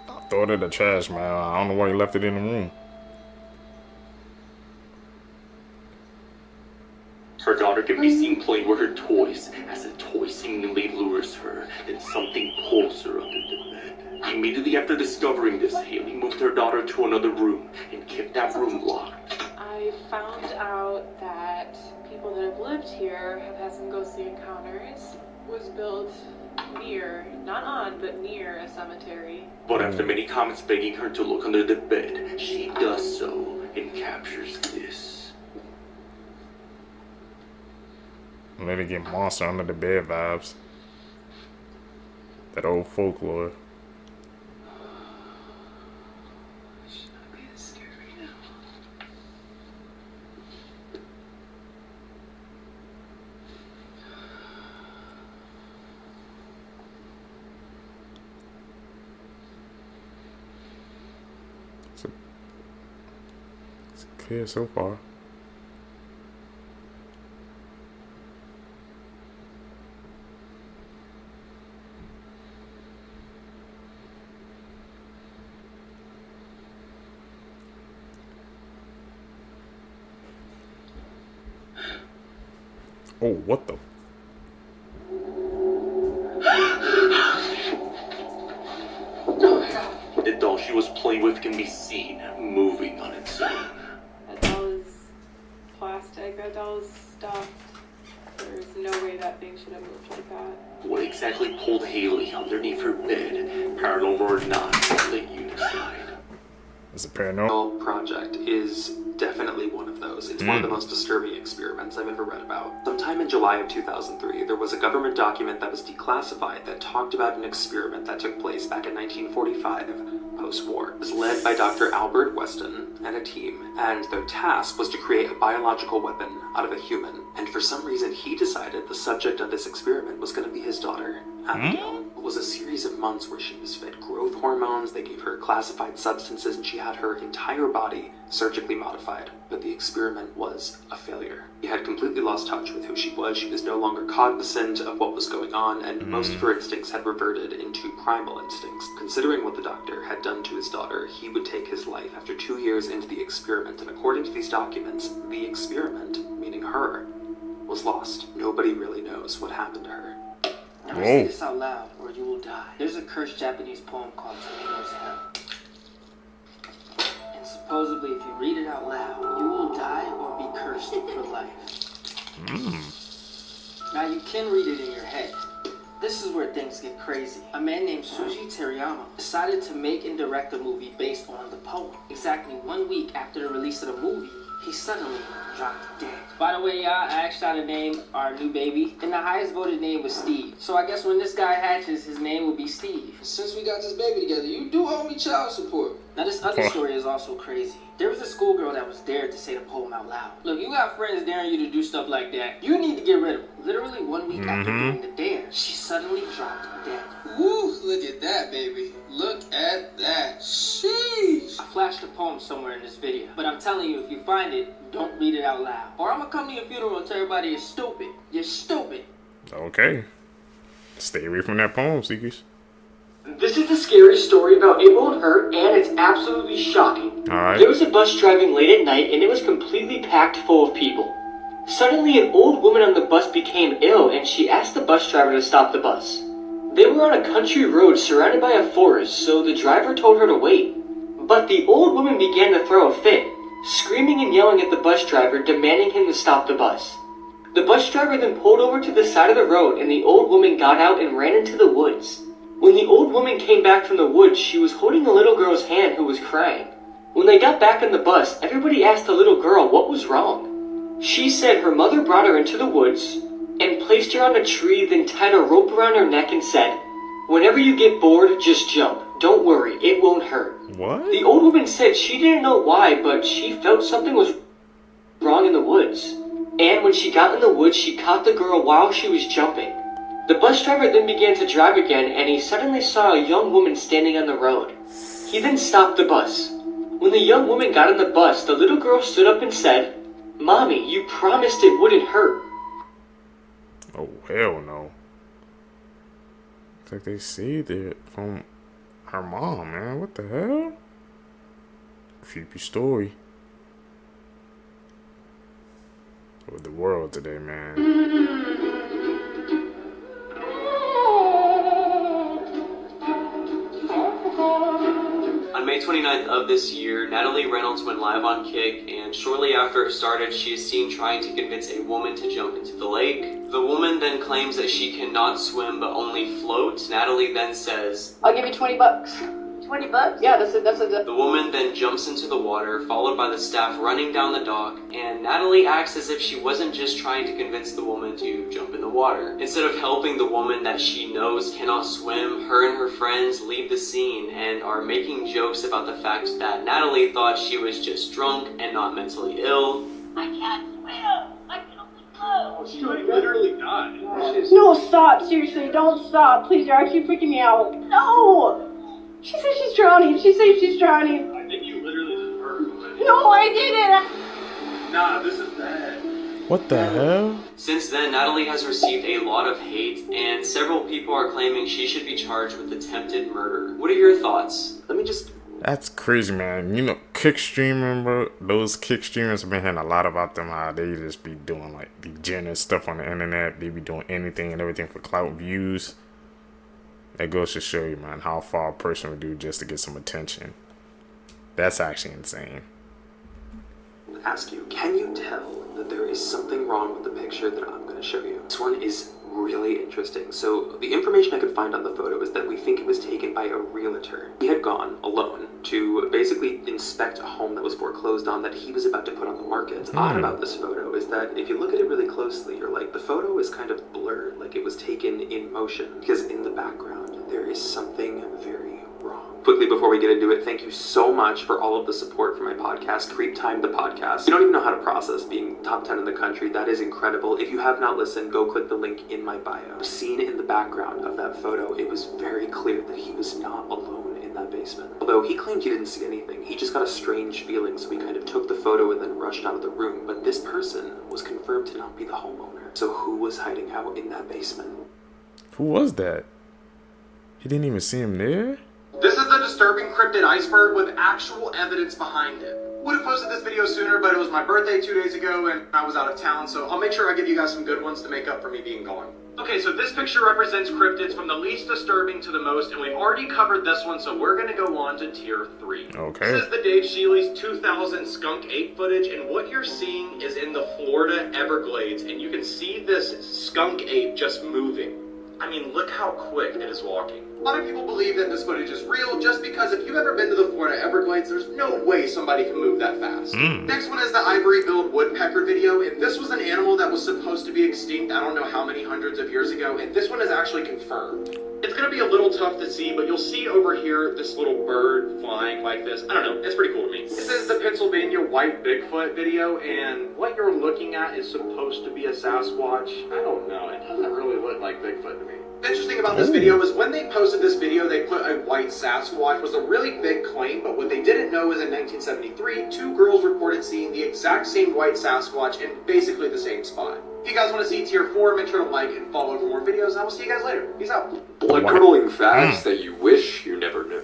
I throw it in the trash, man. I don't know why he left it in the room. Her daughter can be seen playing with her toys as the toy seemingly lures her, then something pulls her under the bed. Immediately after discovering this, Haley moved her daughter to another room and kept that room locked. I found out that people that have lived here have had some ghostly encounters. Was built near, not on, but near a cemetery. But after many comments begging her to look under the bed, she does so and captures this. Let it get monster under the bed vibes. That old folklore. It's clear so far. Oh, what the? The doll she was playing with can be seen moving on its own. That doll is plastic, that doll is stuffed. There's no way that thing should have moved like that. What exactly pulled Haley underneath her bed, paranormal or not, I'll let you decide. It's a paranormal project is definitely one of those. It's one of the most disturbing experiments I've ever read about. Sometime in July of 2003, there was a government document that was declassified that talked about an experiment that took place back in 1945, post-war. It was led by Dr. Albert Weston and a team, and their task was to create a biological weapon out of a human. And for some reason, he decided the subject of this experiment was going to be his daughter, Abigail. It was a series of months where she was fed growth hormones, they gave her classified substances, and she had her entire body surgically modified. But the experiment was a failure. She had completely lost touch with who she was no longer cognizant of what was going on, and most of her instincts had reverted into primal instincts. Considering what the doctor had done to his daughter, he would take his life after 2 years into the experiment, and according to these documents, the experiment, meaning her, was lost. Nobody really knows what happened to her. Never say this out loud, or you will die. There's a cursed Japanese poem called Tornado's Hell. And supposedly, if you read it out loud, you will die or be cursed for life. Now, you can read it in your head. This is where things get crazy. A man named Suji Teriyama decided to make and direct a movie based on the poem. Exactly 1 week after the release of the movie, he suddenly dropped dead. By the way, y'all, I asked y'all to name our new baby, and the highest voted name was Steve. So I guess when this guy hatches, his name will be Steve. Since we got this baby together, you do owe me child support. Now this other story is also crazy. There was a schoolgirl that was dared to say the poem out loud. Look, you got friends daring you to do stuff like that. You need to get rid of them. Literally 1 week after doing the dare, she suddenly dropped dead. Woo, look at that, baby. Look at that. Sheesh. I flashed the poem somewhere in this video. But I'm telling you, if you find it, don't read it out loud. Or I'm gonna come to your funeral and tell everybody you're stupid. You're stupid. Okay. Stay away from that poem, Seekers. This is the scary story about It Won't Hurt, and it's absolutely shocking. Alright. There was a bus driving late at night, and it was completely packed full of people. Suddenly, an old woman on the bus became ill, and she asked the bus driver to stop the bus. They were on a country road surrounded by a forest, so the driver told her to wait. But the old woman began to throw a fit, screaming and yelling at the bus driver, demanding him to stop the bus. The bus driver then pulled over to the side of the road, and the old woman got out and ran into the woods. When the old woman came back from the woods, she was holding a little girl's hand who was crying. When they got back on the bus, everybody asked the little girl what was wrong. She said her mother brought her into the woods and placed her on a tree, then tied a rope around her neck and said, "Whenever you get bored, just jump. Don't worry, it won't hurt." What? The old woman said she didn't know why, but she felt something was wrong in the woods. And when she got in the woods, she caught the girl while she was jumping. The bus driver then began to drive again, and he suddenly saw a young woman standing on the road. He then stopped the bus. When the young woman got on the bus, the little girl stood up and said, "Mommy, you promised it wouldn't hurt." Oh, hell no. It's like they saved it from her mom, man. What the hell? Creepy story. With the world today, man. On May 29th of this year, Natalie Reynolds went live on Kick, and shortly after it started, she is seen trying to convince a woman to jump into the lake. The woman then claims that she cannot swim but only float. Natalie then says, "I'll give you $20. $20? Yeah, that's it. The woman then jumps into the water, followed by the staff running down the dock, and Natalie acts as if she wasn't just trying to convince the woman to jump in the water. Instead of helping the woman that she knows cannot swim, her and her friends leave the scene and are making jokes about the fact that Natalie thought she was just drunk and not mentally ill. I can't swim. I can only float. She literally died. No, stop. Seriously, don't stop. Please, you're actually freaking me out. No. She said she's drowning. She said she's drowning. I think you literally just heard it. No, I didn't. Nah, this is bad. What the hell? Since then, Natalie has received a lot of hate, and several people are claiming she should be charged with attempted murder. What are your thoughts? That's crazy, man. You know, kick streaming, bro. Those kick streamers, I've been hearing a lot about them. How they just be doing like degenerate stuff on the internet. They be doing anything and everything for clout views. That goes to show you, man, how far a person would do just to get some attention. That's actually insane. Ask you, can you tell that there is something wrong with the picture that I'm going to show you? This one is really interesting. So the information I could find on the photo is that we think it was taken by a realtor. He had gone alone to basically inspect a home that was foreclosed on that he was about to put on the market. What's odd about this photo is that if you look at it really closely, you're like, the photo is kind of blurred, like it was taken in motion, because in the background there is something very wrong. Quickly before we get into it, thank you so much for all of the support for my podcast, Creep Time the Podcast. You don't even know how to process being top 10 in the country. That is incredible. If you have not listened, go click the link in my bio. Seen in the background of that photo, it was very clear that he was not alone in that basement. Although he claimed he didn't see anything, he just got a strange feeling, so he kind of took the photo and then rushed out of the room. But this person was confirmed to not be the homeowner. So who was hiding out in that basement? Who was that? He didn't even see him there? This is the disturbing cryptid iceberg with actual evidence behind it. Would have posted this video sooner, but it was my birthday 2 days ago and I was out of town, so I'll make sure I give you guys some good ones to make up for me being gone. Okay, so this picture represents cryptids from the least disturbing to the most, and we've already covered this one, so we're gonna go on to tier 3. Okay. This is the Dave Shealy's 2000 skunk ape footage, and what you're seeing is in the Florida Everglades, and you can see this skunk ape just moving. I mean, look how quick it is walking. A lot of people believe that this footage is real just because if you've ever been to the Florida Everglades, there's no way somebody can move that fast. Next one is the ivory-billed woodpecker video, and this was an animal that was supposed to be extinct I don't know how many hundreds of years ago, and this one is actually confirmed. It's going to be a little tough to see, but you'll see over here this little bird flying like this. I don't know, it's pretty cool to me. This is the Pennsylvania white Bigfoot video, and what you're looking at is supposed to be a Sasquatch. I don't know, it doesn't really look like Bigfoot to me. The interesting about this video is when they posted this video, they put a white Sasquatch. Was a really big claim, but what they didn't know is in 1973, 2 girls reported seeing the exact same white Sasquatch in basically the same spot. If you guys want to see tier 4, make sure to like and follow for more videos, and I will see you guys later. Peace out. Blood-curdling facts that you wish you never knew.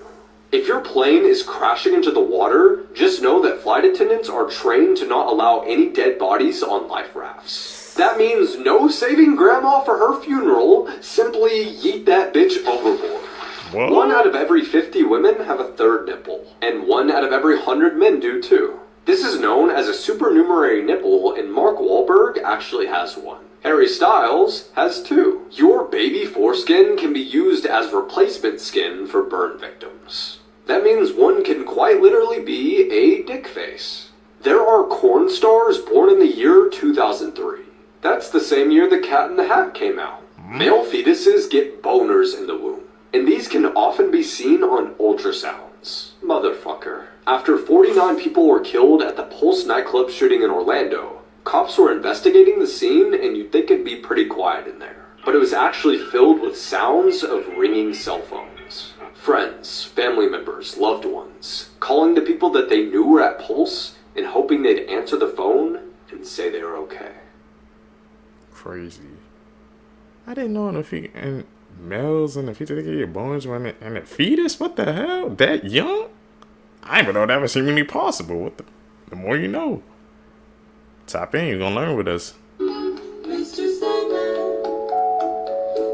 If your plane is crashing into the water, just know that flight attendants are trained to not allow any dead bodies on life rafts. That means no saving grandma for her funeral, simply yeet that bitch overboard. What? 1 out of every 50 women have a third nipple, and 1 out of every 100 men do too. This is known as a supernumerary nipple, and Mark Wahlberg actually has 1. Harry Styles has 2. Your baby foreskin can be used as replacement skin for burn victims. That means 1 can quite literally be a dick face. There are corn stars born in the year 2003. That's the same year The Cat in the Hat came out. Male fetuses get boners in the womb, and these can often be seen on ultrasounds. Motherfucker. After 49 people were killed at the Pulse nightclub shooting in Orlando, cops were investigating the scene, and you'd think it'd be pretty quiet in there. But it was actually filled with sounds of ringing cell phones. Friends, family members, loved ones, calling the people that they knew were at Pulse and hoping they'd answer the phone and say they were okay. Crazy. I didn't know in males and the fetus they can get boners when in the fetus. What the hell? That young? I didn't even know that was seemingly possible. What the more you know. Tap in, you're gonna learn with us. Mr. Sandman,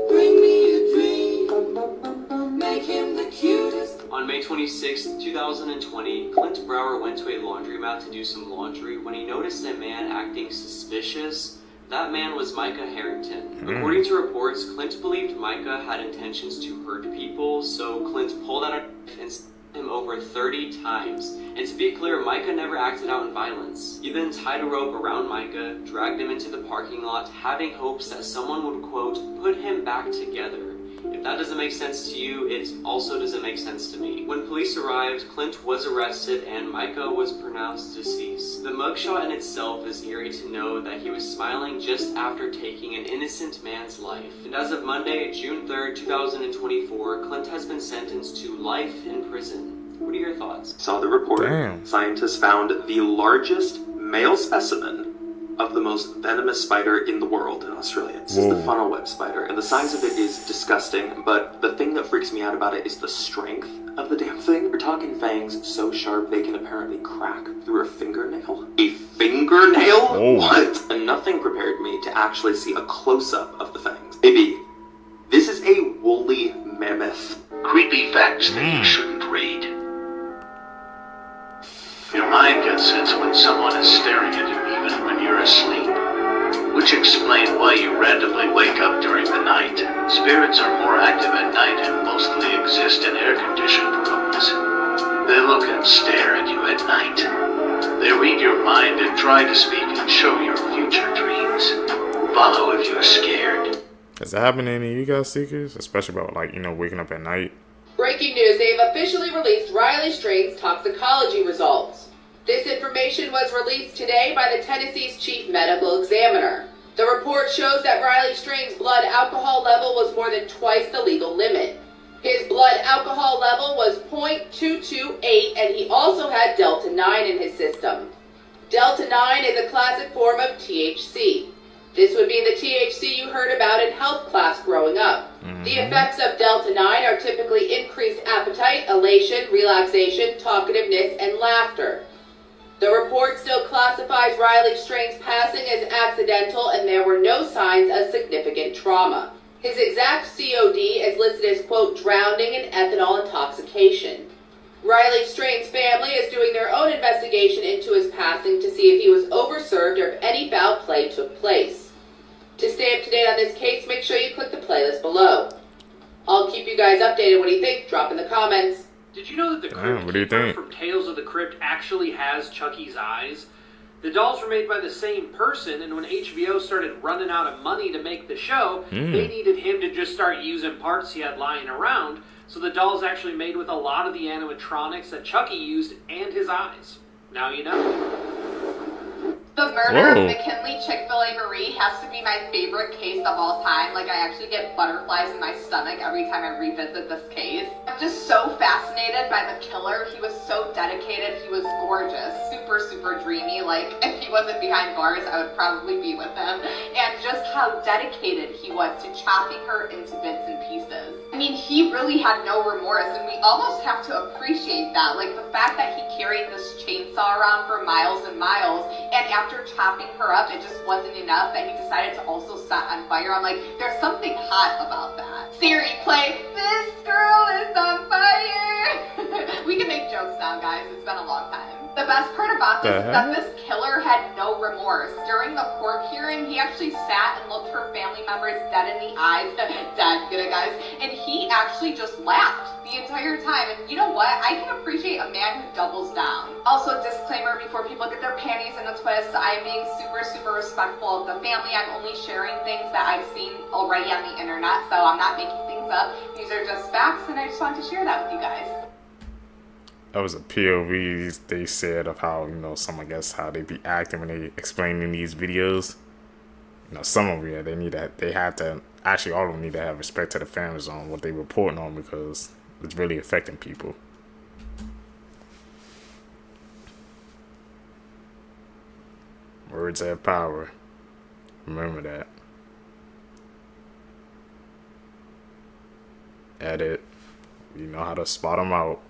bring me a dream. Make him the cutest. On May 26, 2020, Clint Brower went to a laundromat to do some laundry when he noticed a man acting suspicious. That man was Micah Harrington. According to reports, Clint believed Micah had intentions to hurt people, so Clint pulled out a knife and stabbed him over 30 times. And to be clear, Micah never acted out in violence. He then tied a rope around Micah, dragged him into the parking lot, having hopes that someone would, quote, put him back together. If that doesn't make sense to you, it also doesn't make sense to me. When police arrived, Clint was arrested and Micah was pronounced deceased. The mugshot in itself is eerie to know that he was smiling just after taking an innocent man's life. And as of Monday, June 3rd, 2024, Clint has been sentenced to life in prison. What are your thoughts? Saw the report. Damn. Scientists found the largest male specimen of the most venomous spider in the world in Australia. This is the funnel web spider, and the size of it is disgusting, but the thing that freaks me out about it is the strength of the damn thing. We're talking fangs so sharp they can apparently crack through a fingernail. A fingernail? What? And nothing prepared me to actually see a close-up of the fangs. Maybe this is a woolly mammoth. Creepy facts that you shouldn't read. Your mind gets sense when someone is staring at you even when you're asleep. which explain why you randomly wake up during the night. Spirits are more active at night and mostly exist in air-conditioned rooms. They look and stare at you at night. They read your mind and try to speak and show your future dreams. Follow if you're scared. Has that happened to any of you guys, Seekers? Especially about, like, you know, waking up at night? Breaking news, they have officially released Riley Strain's toxicology results. This information was released today by the Tennessee's chief medical examiner. The report shows that Riley Strain's blood alcohol level was more than twice the legal limit. His blood alcohol level was .228, and he also had Delta-9 in his system. Delta-9 is a classic form of THC. This would be the THC you heard about in health class growing up. The effects of Delta-9 are typically increased appetite, elation, relaxation, talkativeness, and laughter. The report still classifies Riley Strain's passing as accidental, and there were no signs of significant trauma. His exact COD is listed as, quote, drowning in ethanol intoxication. Riley Strain's family is doing their own investigation into his passing to see if he was overserved or if any foul play took place. To stay up to date on this case, make sure you click the playlist below. I'll keep you guys updated. What do you think? Drop in the comments. Did you know that the Crypt Keeper from Tales of the Crypt actually has Chucky's eyes? The dolls were made by the same person, and when HBO started running out of money to make the show, they needed him to just start using parts he had lying around, so the doll's actually made with a lot of the animatronics that Chucky used and his eyes. Now you know. The murder of McKinley Chick-fil-A Marie has to be my favorite case of all time. Like, I actually get butterflies in my stomach every time I revisit this case. I'm just so fascinated by the killer. He was so dedicated. He was gorgeous. Super, super dreamy. Like, if he wasn't behind bars, I would probably be with him. And just how dedicated he was to chopping her into bits and pieces. I mean, he really had no remorse, and we almost have to appreciate that. Like, the fact that he carried this chainsaw around for miles and miles, and after chopping her up, it just wasn't enough that he decided to also set on fire. I'm like, there's something hot about that. Siri, play This Girl Is on Fire. We can make jokes now, guys. It's been a long time. The best part about this is that this killer had no remorse. During the court hearing, he actually sat and looked her family members dead in the eyes. Dead, get it, guys? And he actually just laughed the entire time. And you know what? I can appreciate a man who doubles down. Also, disclaimer before people get their panties in a twist, I'm being super, super respectful of the family. I'm only sharing things that I've seen already on the internet, so I'm not making things up. These are just facts, and I just wanted to share that with you guys. That was a POV they said of how, you know, some, I guess, how they be acting when they explaining these videos. You know, some of them, yeah, they have to, actually all of them need to have respect to the families on what they reporting on, because it's really affecting people. Words have power. Remember that. Edit. You know how to spot them out.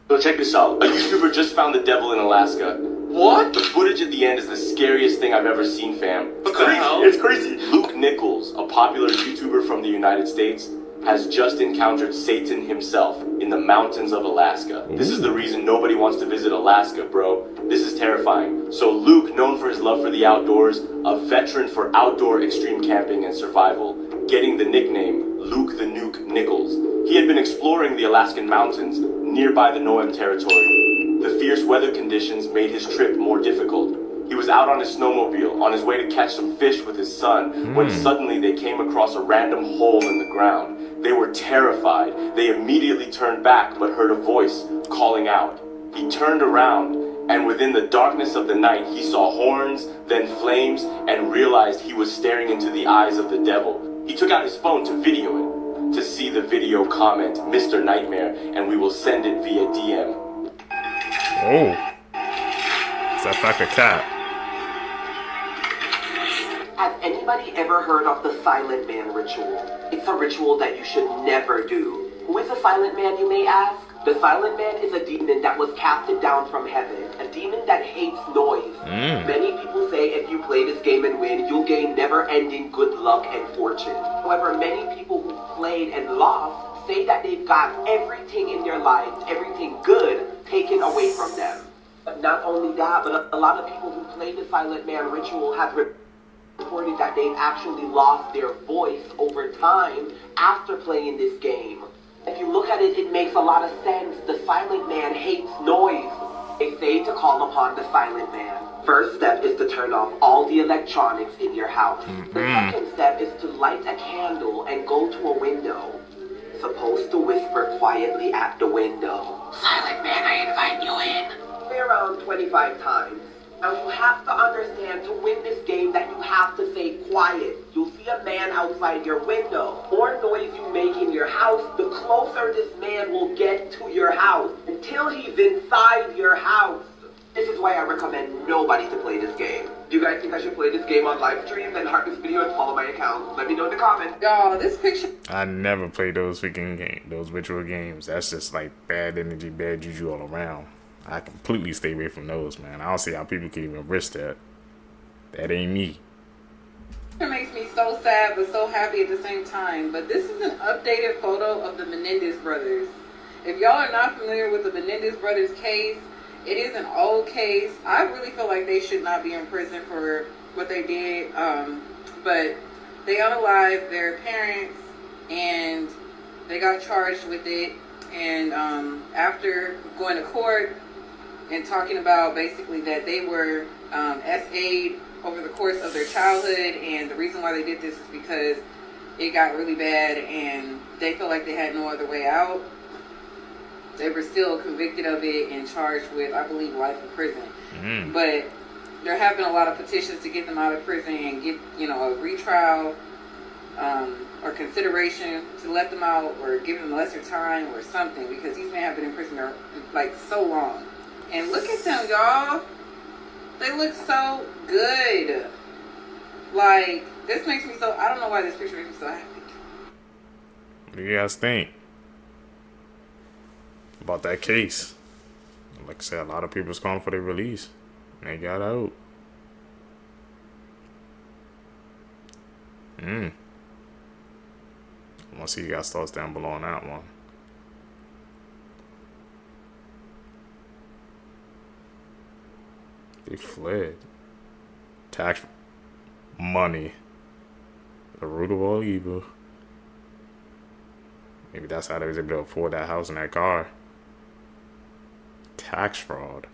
So check this out. A YouTuber just found the devil in Alaska. What? The footage at the end is the scariest thing I've ever seen, fam. It's crazy. It's crazy. Luke Nichols, a popular YouTuber from the United States, has just encountered Satan himself in the mountains of Alaska. This is the reason nobody wants to visit Alaska, bro. This is terrifying. So Luke, known for his love for the outdoors, a veteran for outdoor extreme camping and survival, getting the nickname Luke the Nuke Nichols. He had been exploring the Alaskan mountains nearby the Noem territory. The fierce weather conditions made his trip more difficult. He was out on his snowmobile on his way to catch some fish with his son when suddenly they came across a random hole in the ground. They were terrified. They immediately turned back but heard a voice calling out. He turned around, and within the darkness of the night he saw horns, then flames, and realized he was staring into the eyes of the devil. He took out his phone to video it. To see the video, comment Mr. Nightmare, and we will send it via DM. Oh. Is that like a cat? Has anybody ever heard of the Silent Man ritual? It's a ritual that you should never do. Who is the Silent Man, you may ask? The Silent Man is a demon that was casted down from heaven, a demon that hates noise. Many people say if you play this game and win, you'll gain never-ending good luck and fortune. However, many people who played and lost say that they've got everything in their lives, everything good, taken away from them. But not only that, but a lot of people who play the Silent Man ritual have reported that they've actually lost their voice over time after playing this game. If you look at it, it makes a lot of sense. The Silent Man hates noise. They say to call upon the Silent Man. First step is to turn off all the electronics in your house. The second step is to light a candle and go to a window. Supposed to whisper quietly at the window. Silent Man, I invite you in. Around 25 times. Now you have to understand, to win this game, that you have to stay quiet. You'll see a man outside your window. The more noise you make in your house, the closer this man will get to your house, until he's inside your house. This is why I recommend nobody to play this game. Do you guys think I should play this game on live stream? Then heart this video and follow my account. Let me know in the comments. Y'all, this picture... I never play those freaking games, those ritual games. That's just like bad energy, bad juju all around. I completely stay away from those, man. I don't see how people can even risk that. That ain't me. It makes me so sad but so happy at the same time. But this is an updated photo of the Menendez brothers. If y'all are not familiar with the Menendez brothers case, it is an old case. I really feel like they should not be in prison for what they did. But they unalived their parents and they got charged with it. And after going to court and talking about basically that they were SA'd over the course of their childhood, and the reason why they did this is because it got really bad and they felt like they had no other way out. They were still convicted of it and charged with, I believe, life in prison. But there have been a lot of petitions to get them out of prison and get, a retrial or consideration to let them out or give them lesser time or something, because these men have been in prison for like so long. And look at them, y'all. They look so good. Like, this makes me so... I don't know why this picture makes me so happy. What do you guys think about that case? Like I said, a lot of people's calling for their release. And they got out. I want to see you guys' thoughts down below on that one. They fled. Tax money. The root of all evil. Maybe that's how they was able to afford that house and that car. Tax fraud.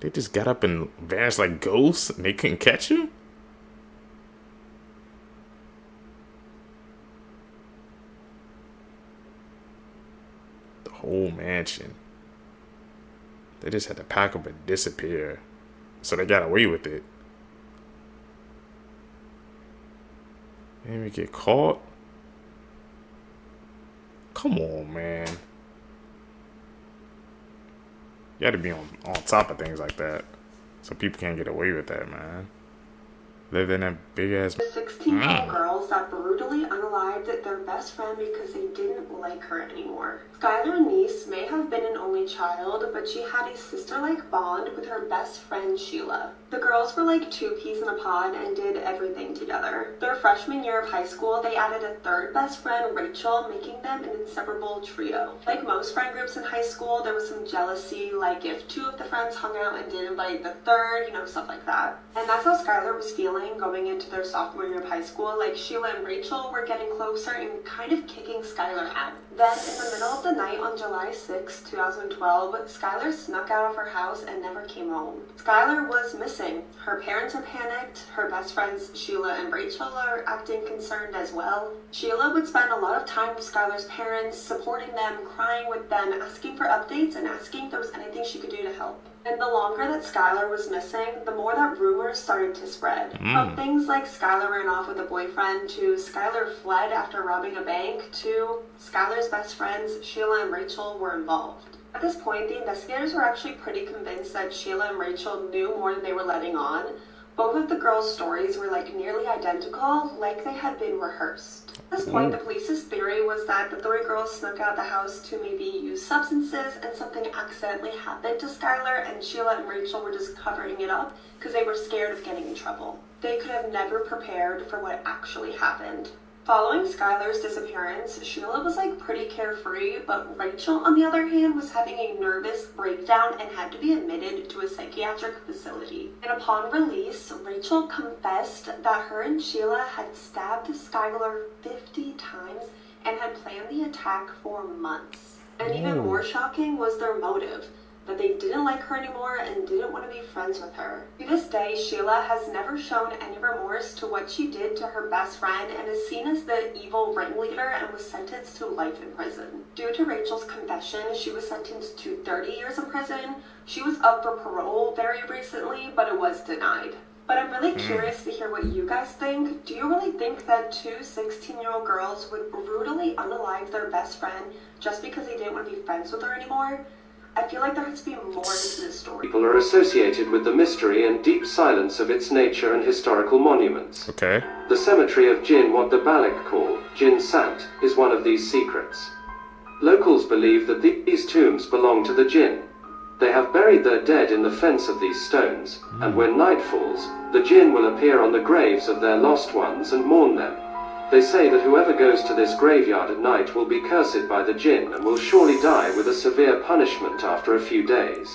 They just got up and vanished like ghosts and they couldn't catch him? The whole mansion. They just had to pack up and disappear. So they got away with it. They didn't even get caught. Come on, man. You gotta be on top of things like that. So people can't get away with that, man. Live in a big ass... 16-year-old girls that brutally unalived their best friend because they didn't like her anymore. Skylar Neese may have been an only child, but she had a sister-like bond with her best friend Sheila. The girls were like two peas in a pod and did everything together. Their freshman year of high school, they added a third best friend, Rachel, making them an inseparable trio. Like most friend groups in high school, there was some jealousy, like if two of the friends hung out and did invite the third, stuff like that. And that's how Skylar was feeling going into their sophomore year of high school. Like Sheila and Rachel were getting closer and kind of kicking Skylar out. Then in the middle of the night on July 6, 2012, Skylar snuck out of her house and never came home. Skylar was missing. Her parents are panicked. Her best friends Sheila and Rachel are acting concerned as well. Sheila would spend a lot of time with Skylar's parents, supporting them, crying with them, asking for updates, and asking if there was anything she could do to help. And the longer that Skylar was missing, the more that rumors started to spread. From things like Skylar ran off with a boyfriend, to Skylar fled after robbing a bank, to Skylar's best friends Sheila and Rachel were involved. At this point, the investigators were actually pretty convinced that Sheila and Rachel knew more than they were letting on. Both of the girls' stories were like nearly identical, like they had been rehearsed. At this point, the police's theory was that the three girls snuck out the house to maybe use substances and something accidentally happened to Skylar, and Sheila and Rachel were just covering it up because they were scared of getting in trouble. They could have never prepared for what actually happened. Following Skylar's disappearance, Sheila was like pretty carefree, but Rachel, on the other hand, was having a nervous breakdown and had to be admitted to a psychiatric facility. And upon release, Rachel confessed that her and Sheila had stabbed Skylar 50 times and had planned the attack for months. And even more shocking was their motive, that they didn't like her anymore and didn't want to be friends with her. To this day, Sheila has never shown any remorse to what she did to her best friend and is seen as the evil ringleader and was sentenced to life in prison. Due to Rachel's confession, she was sentenced to 30 years in prison. She was up for parole very recently, but it was denied. But I'm really curious to hear what you guys think. Do you really think that two 16-year-old girls would brutally unalive their best friend just because they didn't want to be friends with her anymore? I feel like there has to be more into this story. People are associated with the mystery and deep silence of its nature and historical monuments. Okay. The cemetery of Jinn, what the Balik call Jinn Sant, is one of these secrets. Locals believe that these tombs belong to the Jinn. They have buried their dead in the fence of these stones, and when night falls, the Jinn will appear on the graves of their lost ones and mourn them. They say that whoever goes to this graveyard at night will be cursed by the Jinn and will surely die with a severe punishment after a few days.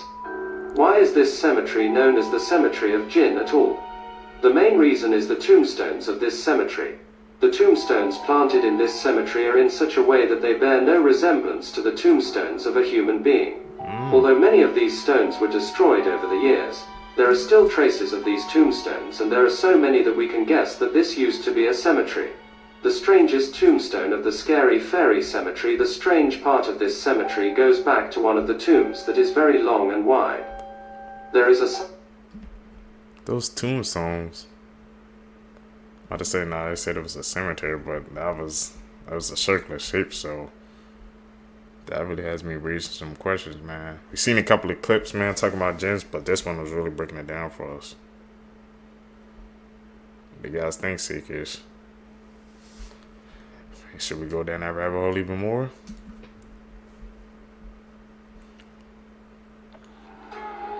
Why is this cemetery known as the Cemetery of Jinn at all? The main reason is the tombstones of this cemetery. The tombstones planted in this cemetery are in such a way that they bear no resemblance to the tombstones of a human being. Although many of these stones were destroyed over the years, there are still traces of these tombstones, and there are so many that we can guess that this used to be a cemetery. The strangest tombstone of the scary fairy cemetery, the strange part of this cemetery goes back to one of the tombs that is very long and wide. There is a... Those tombstones. I just say no, they said it was a cemetery, but that was a circular shape, so that really has me raising some questions, man. We've seen a couple of clips, man, talking about jinns, but this one was really breaking it down for us. What do you guys think, Seekers? Should we go down that rabbit hole even more?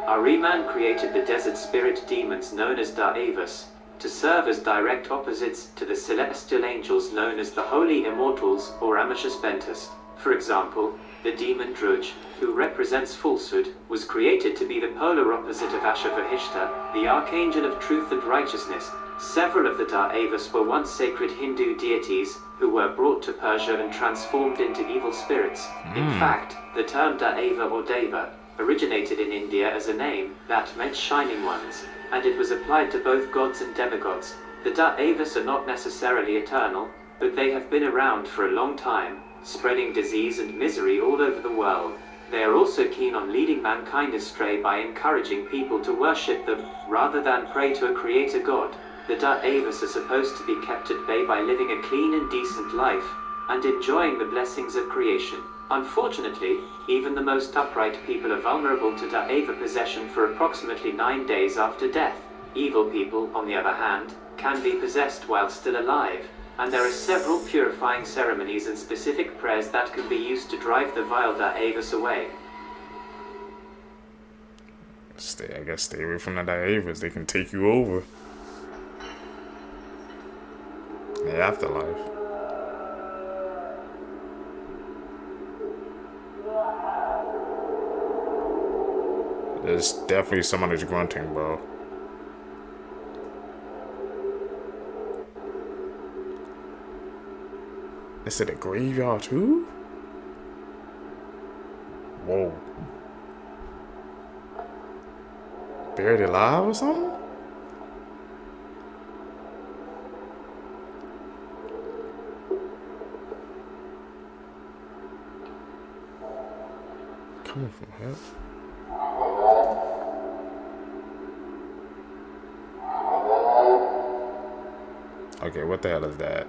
Ahriman created the desert spirit demons known as Da'avas to serve as direct opposites to the celestial angels known as the Holy Immortals or Amashaspentus. For example, the demon Druj, who represents falsehood, was created to be the polar opposite of Ashurvanishta, the archangel of truth and righteousness. Several of the Da'avas were once sacred Hindu deities who were brought to Persia and transformed into evil spirits. In fact, the term Da'ava or Deva originated in India as a name that meant shining ones, and it was applied to both gods and demigods. The Da'avas are not necessarily eternal, but they have been around for a long time, spreading disease and misery all over the world. They are also keen on leading mankind astray by encouraging people to worship them, rather than pray to a creator god. The Da'avas are supposed to be kept at bay by living a clean and decent life, and enjoying the blessings of creation. Unfortunately, even the most upright people are vulnerable to Da'ava possession for approximately 9 days after death. Evil people, on the other hand, can be possessed while still alive, and there are several purifying ceremonies and specific prayers that can be used to drive the vile Da'avas away. Stay away from the Da'avas. They can take you over. The afterlife. There's definitely somebody's grunting, bro. Is it a graveyard too? Whoa. Buried alive or something? Coming from hell. Okay, what the hell is that?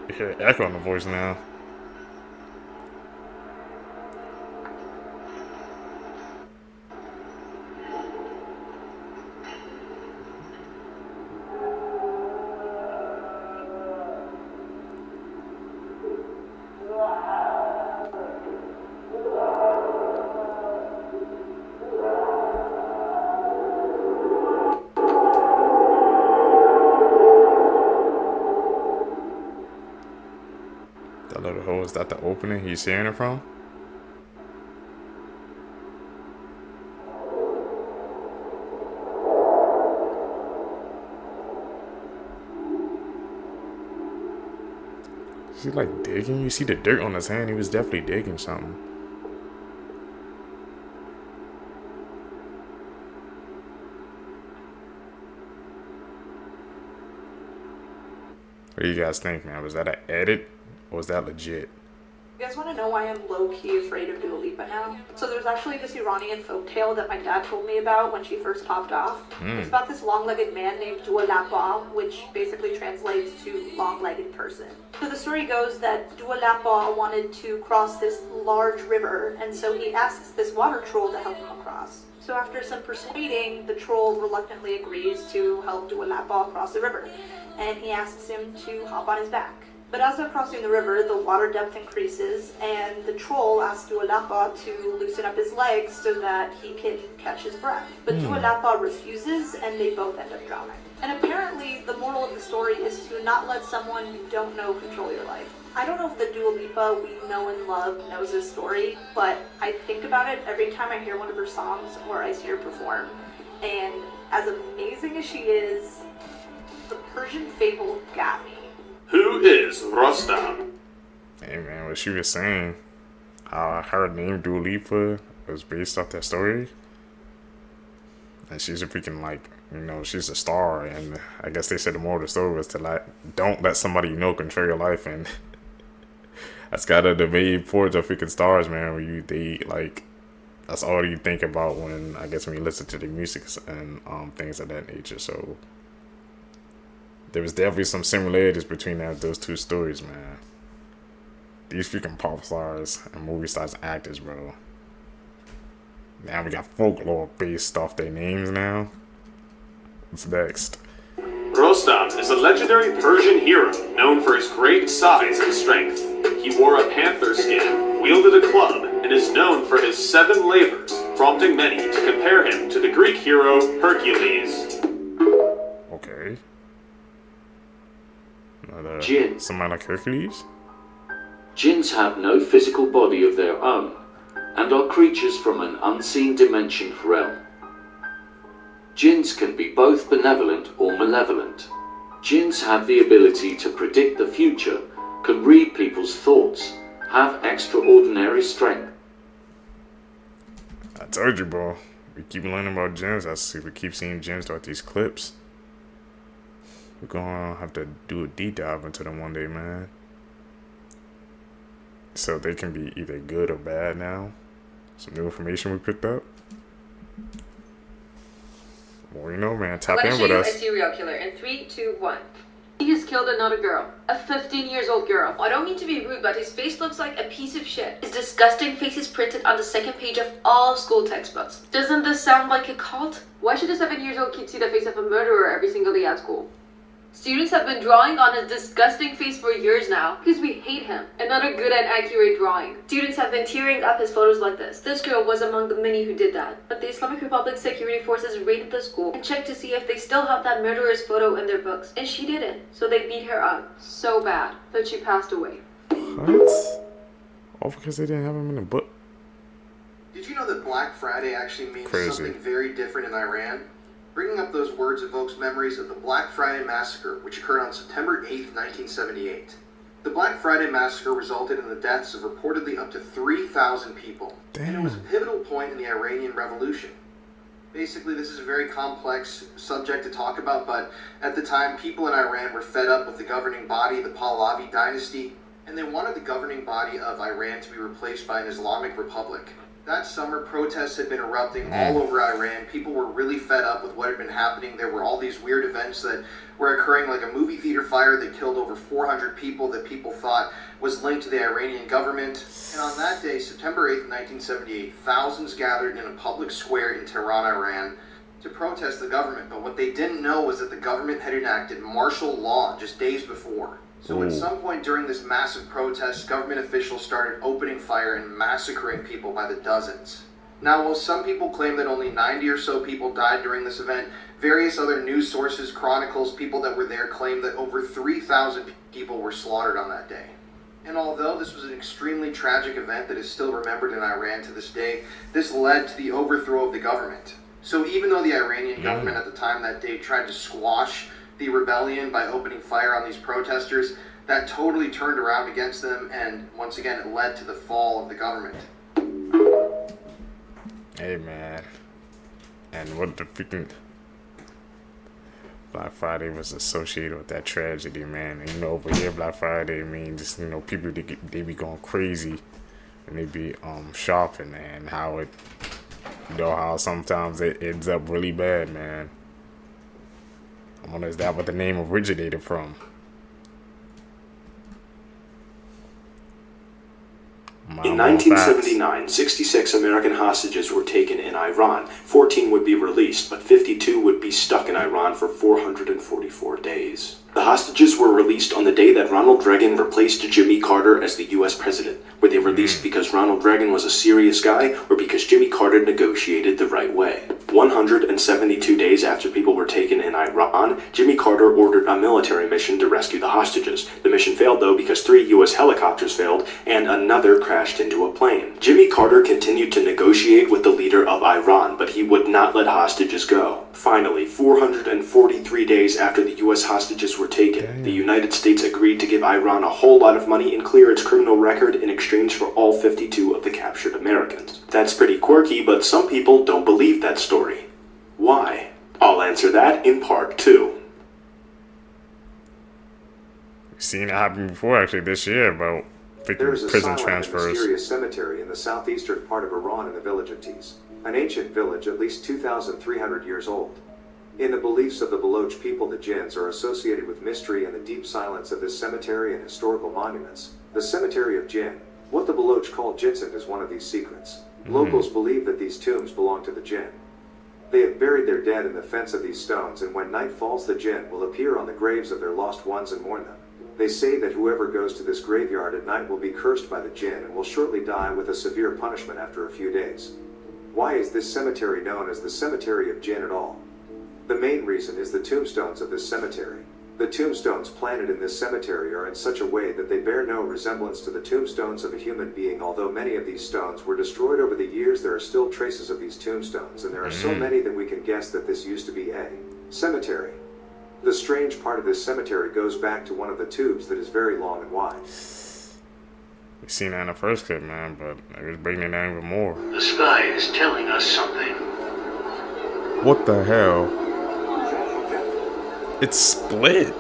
You hear echo in the voice now. that the opening he's hearing it from? Is he like digging? You see the dirt on his hand. He was definitely digging something. What do you guys think, man? Was that an edit or was that legit? You guys want to know why I'm low-key afraid of Dua Lipa now? So there's actually this Iranian folktale that my dad told me about when she first popped off. It's about this long-legged man named Dyatlov, which basically translates to long-legged person. So the story goes that Dyatlov wanted to cross this large river, and so he asks this water troll to help him across. So after some persuading, the troll reluctantly agrees to help Dyatlov cross the river, and he asks him to hop on his back. But as they're crossing the river, the water depth increases, and the troll asks Dyatlov to loosen up his legs so that he can catch his breath. But Dyatlov refuses, and they both end up drowning. And apparently, the moral of the story is to not let someone you don't know control your life. I don't know if the Dua Lipa we know and love knows this story, but I think about it every time I hear one of her songs or I see her perform. And as amazing as she is, the Persian fable got me. Who is Rostam? Hey man, what she was saying, how her name Dua Lipa was based off that story. And she's a freaking, like, you know, she's a star. And I guess they said the moral of the story was to don't let somebody you know control your life. And that's kind of the main point of freaking stars, man. Where that's all you think about when you listen to the music and things of that nature. So there was definitely some similarities between those two stories, man. These freaking pop stars and movie stars and actors, bro. Now we got folklore based off their names now. What's next? Rostam is a legendary Persian hero known for his great size and strength. He wore a panther skin, wielded a club, and is known for his 7 labors, prompting many to compare him to the Greek hero Hercules. Okay. Jinn. Somebody like Hercules? Jinns have no physical body of their own, and are creatures from an unseen dimension realm. Jinns can be both benevolent or malevolent. Jinns have the ability to predict the future, can read people's thoughts, have extraordinary strength. I told you, bro. We keep learning about jinns. We keep seeing jinns throughout these clips. We're gonna have to do a deep dive into them one day, man. So they can be either good or bad now. Some new information we picked up. Well, you know, man, tap in with us. A serial killer in 3, 2, 1. He has killed another girl, a 15-year-old girl. I don't mean to be rude, but his face looks like a piece of shit. His disgusting face is printed on the second page of all school textbooks. Doesn't this sound like a cult? Why should a 7-year-old kid see the face of a murderer every single day at school? Students have been drawing on his disgusting face for years now because we hate him. Another good and accurate drawing. Students have been tearing up his photos like this. This girl was among the many who did that. But the Islamic Republic security forces raided the school and checked to see if they still have that murderer's photo in their books. And she didn't. So they beat her up so bad that she passed away. What? All because they didn't have him in the book? Did you know that Black Friday actually means something very different in Iran? Bringing up those words evokes memories of the Black Friday Massacre, which occurred on September 8, 1978. The Black Friday Massacre resulted in the deaths of reportedly up to 3,000 people, and it was a pivotal point in the Iranian Revolution. Basically, this is a very complex subject to talk about, but at the time, people in Iran were fed up with the governing body, the Pahlavi dynasty, and they wanted the governing body of Iran to be replaced by an Islamic republic. That summer, protests had been erupting all over Iran. People were really fed up with what had been happening. There were all these weird events that were occurring, like a movie theater fire that killed over 400 people that people thought was linked to the Iranian government. And on that day, September 8th, 1978, thousands gathered in a public square in Tehran, Iran, to protest the government. But what they didn't know was that the government had enacted martial law just days before. So at some point during this massive protest, government officials started opening fire and massacring people by the dozens. Now, while some people claim that only 90 or so people died during this event, various other news sources, chronicles, people that were there claim that over 3,000 people were slaughtered on that day. And although this was an extremely tragic event that is still remembered in Iran to this day, this led to the overthrow of the government. So even though the Iranian government at the time that day tried to squash the rebellion by opening fire on these protesters, that totally turned around against them, and once again it led to the fall of the government. Hey man, and what the freaking Black Friday was associated with that tragedy, man. And, you know, over here Black Friday means, you know, people they be going crazy and they be shopping, and how it, you know, how sometimes it ends up really bad, man. I wonder, is that what the name originated from? In 1979, 66 American hostages were taken in Iran. 14 would be released, but 52 would be stuck in Iran for 444 days. The hostages were released on the day that Ronald Reagan replaced Jimmy Carter as the U.S. president. Were they released because Ronald Reagan was a serious guy, or because Jimmy Carter negotiated the right way? 172 days after people were taken in Iran, Jimmy Carter ordered a military mission to rescue the hostages. The mission failed, though, because 3 U.S. helicopters failed and another crashed into a plane. Jimmy Carter continued to negotiate with the leader of Iran, but he would not let hostages go. Finally, 443 days after the U.S. hostages were taken, the United States agreed to give Iran a whole lot of money and clear its criminal record in exchange for all 52 of the captured Americans. That's pretty quirky, but some people don't believe that story. Why? I'll answer that in part 2. We've seen it happen before, actually, this year, about There's a prison silent and transfers. mysterious cemetery in the southeastern part of Iran in the village of Tis, an ancient village at least 2,300 years old. In the beliefs of the Baloch people, the jinns are associated with mystery and the deep silence of this cemetery and historical monuments. The cemetery of Jinn, what the Baloch call Jinsen, is one of these secrets. Locals believe that these tombs belong to the jinn. They have buried their dead in the fence of these stones, and when night falls, the jinn will appear on the graves of their lost ones and mourn them. They say that whoever goes to this graveyard at night will be cursed by the jinn and will shortly die with a severe punishment after a few days. Why is this cemetery known as the Cemetery of Jinn at all? The main reason is the tombstones of this cemetery. The tombstones planted in this cemetery are in such a way that they bear no resemblance to the tombstones of a human being. Although many of these stones were destroyed over the years, there are still traces of these tombstones, and there are so many that we can guess that this used to be a cemetery. The strange part of this cemetery goes back to one of the tubes that is very long and wide. We've seen that in the first clip, man, but it was bringing it down even more. The sky is telling us something. What the hell? It's split.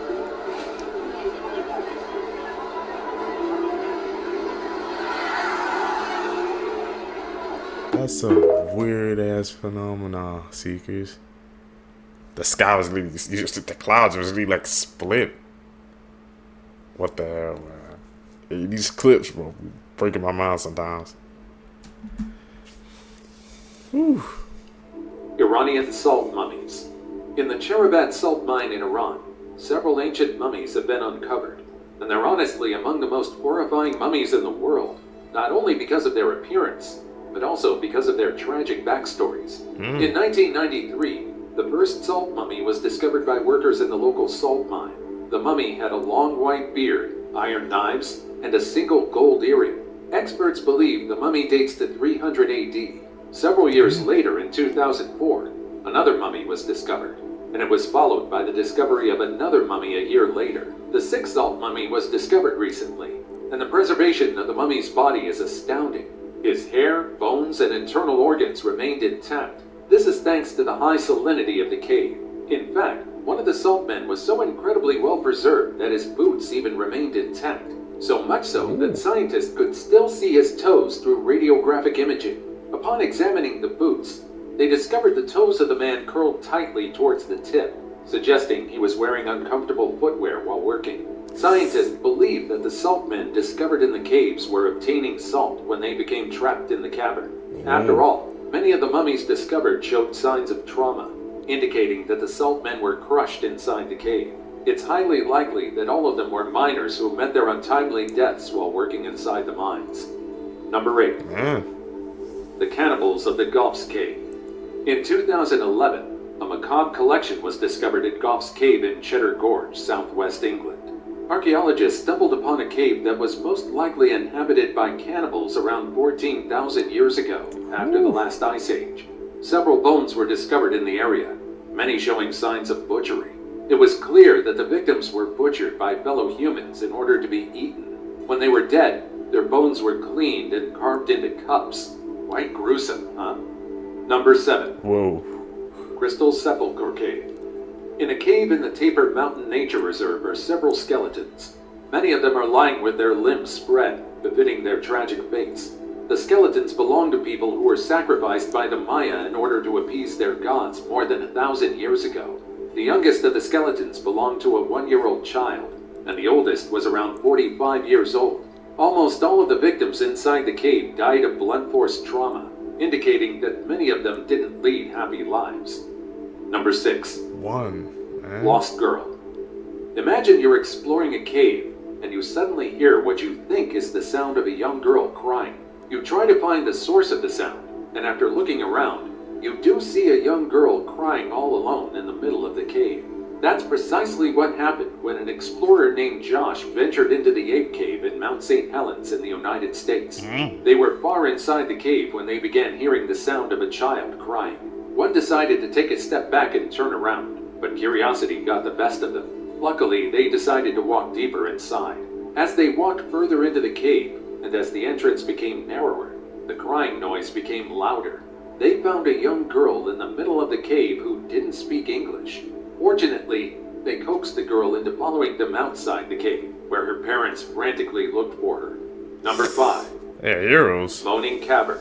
That's a weird ass phenomenon, Seekers. The sky was literally, the clouds was literally like split. What the hell, man? Hey, these clips, bro, breaking my mind sometimes. Whew. Iranian salt mummies. In the Cherabat salt mine in Iran, several ancient mummies have been uncovered, and they're honestly among the most horrifying mummies in the world, not only because of their appearance, but also because of their tragic backstories. In 1993, the first salt mummy was discovered by workers in the local salt mine. The mummy had a long white beard, iron knives, and a single gold earring. Experts believe the mummy dates to 300 AD. Several years later, in 2004, another mummy was discovered, and it was followed by the discovery of another mummy a year later. The sixth salt mummy was discovered recently, and the preservation of the mummy's body is astounding. His hair, bones, and internal organs remained intact. This is thanks to the high salinity of the cave. In fact, one of the salt men was so incredibly well preserved that his boots even remained intact. So much so that scientists could still see his toes through radiographic imaging. Upon examining the boots, they discovered the toes of the man curled tightly towards the tip, suggesting he was wearing uncomfortable footwear while working. Scientists believe that the salt men discovered in the caves were obtaining salt when they became trapped in the cavern. After all, many of the mummies discovered showed signs of trauma, indicating that the salt men were crushed inside the cave. It's highly likely that all of them were miners who met their untimely deaths while working inside the mines. Number 8. The Cannibals of the Goff's Cave. In 2011, a macabre collection was discovered at Goff's Cave in Cheddar Gorge, southwest England. Archaeologists stumbled upon a cave that was most likely inhabited by cannibals around 14,000 years ago, after the last ice age. Several bones were discovered in the area, many showing signs of butchery. It was clear that the victims were butchered by fellow humans in order to be eaten. When they were dead, their bones were cleaned and carved into cups. Quite gruesome, huh? Number 7. Whoa. Crystal Sepulchre Cave. In a cave in the Taper Mountain Nature Reserve are several skeletons. Many of them are lying with their limbs spread, befitting their tragic fates. The skeletons belong to people who were sacrificed by the Maya in order to appease their gods more than 1,000 years ago. The youngest of the skeletons belonged to a 1-year-old child, and the oldest was around 45 years old. Almost all of the victims inside the cave died of blunt force trauma, indicating that many of them didn't lead happy lives. Number 6. Lost Girl. Imagine you're exploring a cave, and you suddenly hear what you think is the sound of a young girl crying. You try to find the source of the sound, and after looking around, you do see a young girl crying all alone in the middle of the cave. That's precisely what happened when an explorer named Josh ventured into the Ape Cave in Mount St. Helens in the United States. They were far inside the cave when they began hearing the sound of a child crying. One decided to take a step back and turn around, but curiosity got the best of them. Luckily, they decided to walk deeper inside. As they walked further into the cave, and as the entrance became narrower, the crying noise became louder. They found a young girl in the middle of the cave who didn't speak English. Fortunately, they coaxed the girl into following them outside the cave, where her parents frantically looked for her. Number 5. Yeah, heroes. Moaning Cavern.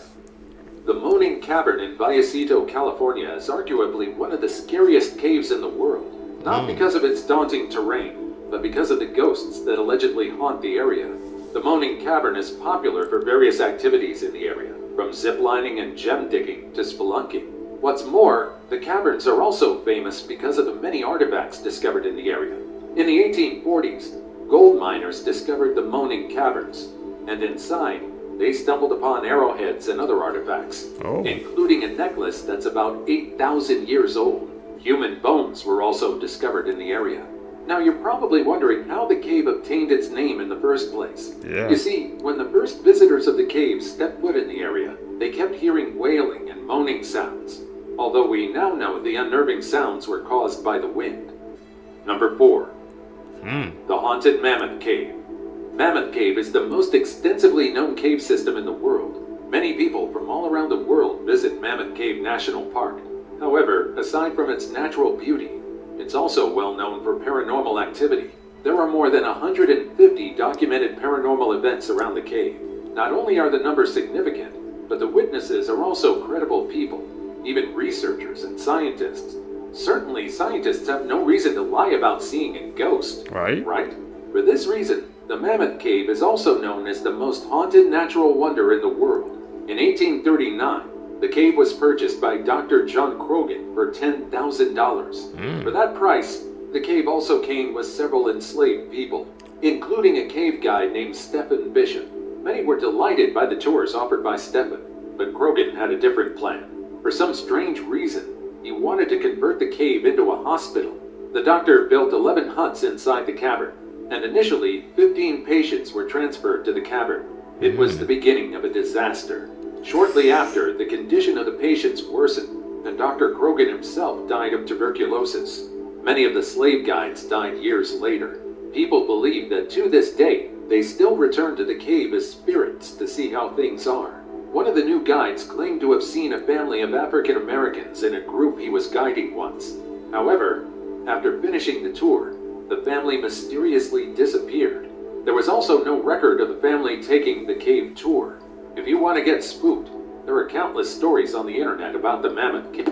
The Moaning Cavern in Vallecito, California is arguably one of the scariest caves in the world. Not because of its daunting terrain, but because of the ghosts that allegedly haunt the area. The Moaning Cavern is popular for various activities in the area, from ziplining and gem digging to spelunking. What's more, the caverns are also famous because of the many artifacts discovered in the area. In the 1840s, gold miners discovered the Moaning Caverns, and inside, they stumbled upon arrowheads and other artifacts, including a necklace that's about 8,000 years old. Human bones were also discovered in the area. Now you're probably wondering how the cave obtained its name in the first place. Yeah. You see, when the first visitors of the cave stepped foot in the area, they kept hearing wailing and moaning sounds, although we now know the unnerving sounds were caused by the wind. Number 4. The Haunted Mammoth Cave. Mammoth Cave is the most extensively known cave system in the world. Many people from all around the world visit Mammoth Cave National Park. However, aside from its natural beauty, it's also well known for paranormal activity. There are more than 150 documented paranormal events around the cave. Not only are the numbers significant, but the witnesses are also credible people, even researchers and scientists. Certainly, scientists have no reason to lie about seeing a ghost. Right? For this reason, the Mammoth Cave is also known as the most haunted natural wonder in the world. In 1839, the cave was purchased by Dr. John Krogan for $10,000. For that price, the cave also came with several enslaved people, including a cave guide named Stephen Bishop. Many were delighted by the tours offered by Stephen, but Krogan had a different plan. For some strange reason, he wanted to convert the cave into a hospital. The doctor built 11 huts inside the cavern, and initially 15 patients were transferred to the cavern. It was the beginning of a disaster. Shortly after, the condition of the patients worsened, and Dr. Krogan himself died of tuberculosis. Many of the slave guides died years later. People believe that to this day, they still return to the cave as spirits to see how things are. One of the new guides claimed to have seen a family of African Americans in a group he was guiding once. However, after finishing the tour, the family mysteriously disappeared. There was also no record of the family taking the cave tour. If you want to get spooked, there are countless stories on the internet about the Mammoth Cave.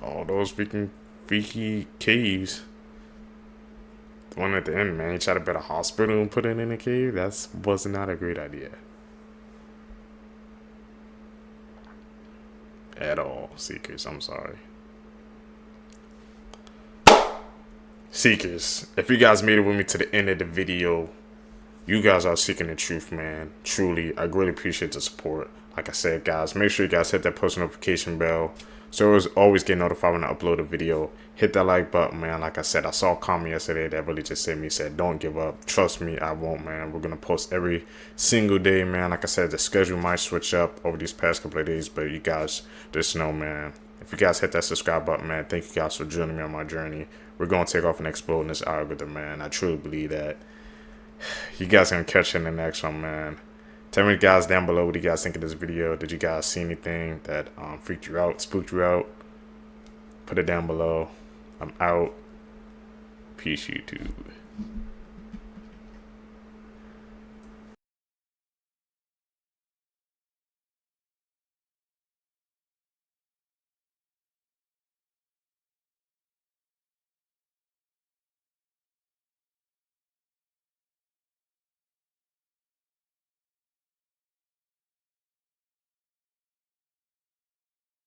All those freaky caves. The one at the end, man, he tried to build a hospital and put it in a cave. That was not a great idea. At all, Seekers, I'm sorry. Seekers, if you guys made it with me to the end of the video, you guys are seeking the truth, man. Truly, I really appreciate the support. Like I said, guys, make sure you guys hit that post notification bell So always, always get notified when I upload a video. Hit that like button, man. Like I said, I saw a comment yesterday that really just said, don't give up. Trust me, I won't, man. We're going to post every single day, man. Like I said, the schedule might switch up over these past couple of days, but you guys just know, man. If you guys hit that subscribe button, man, thank you guys for joining me on my journey. We're going to take off and explode in this algorithm, man. I truly believe that. You guys going to catch in the next one, man. Tell me, guys, down below, what do you guys think of this video? Did you guys see anything that freaked you out, spooked you out? Put it down below. I'm out. Peace, YouTube.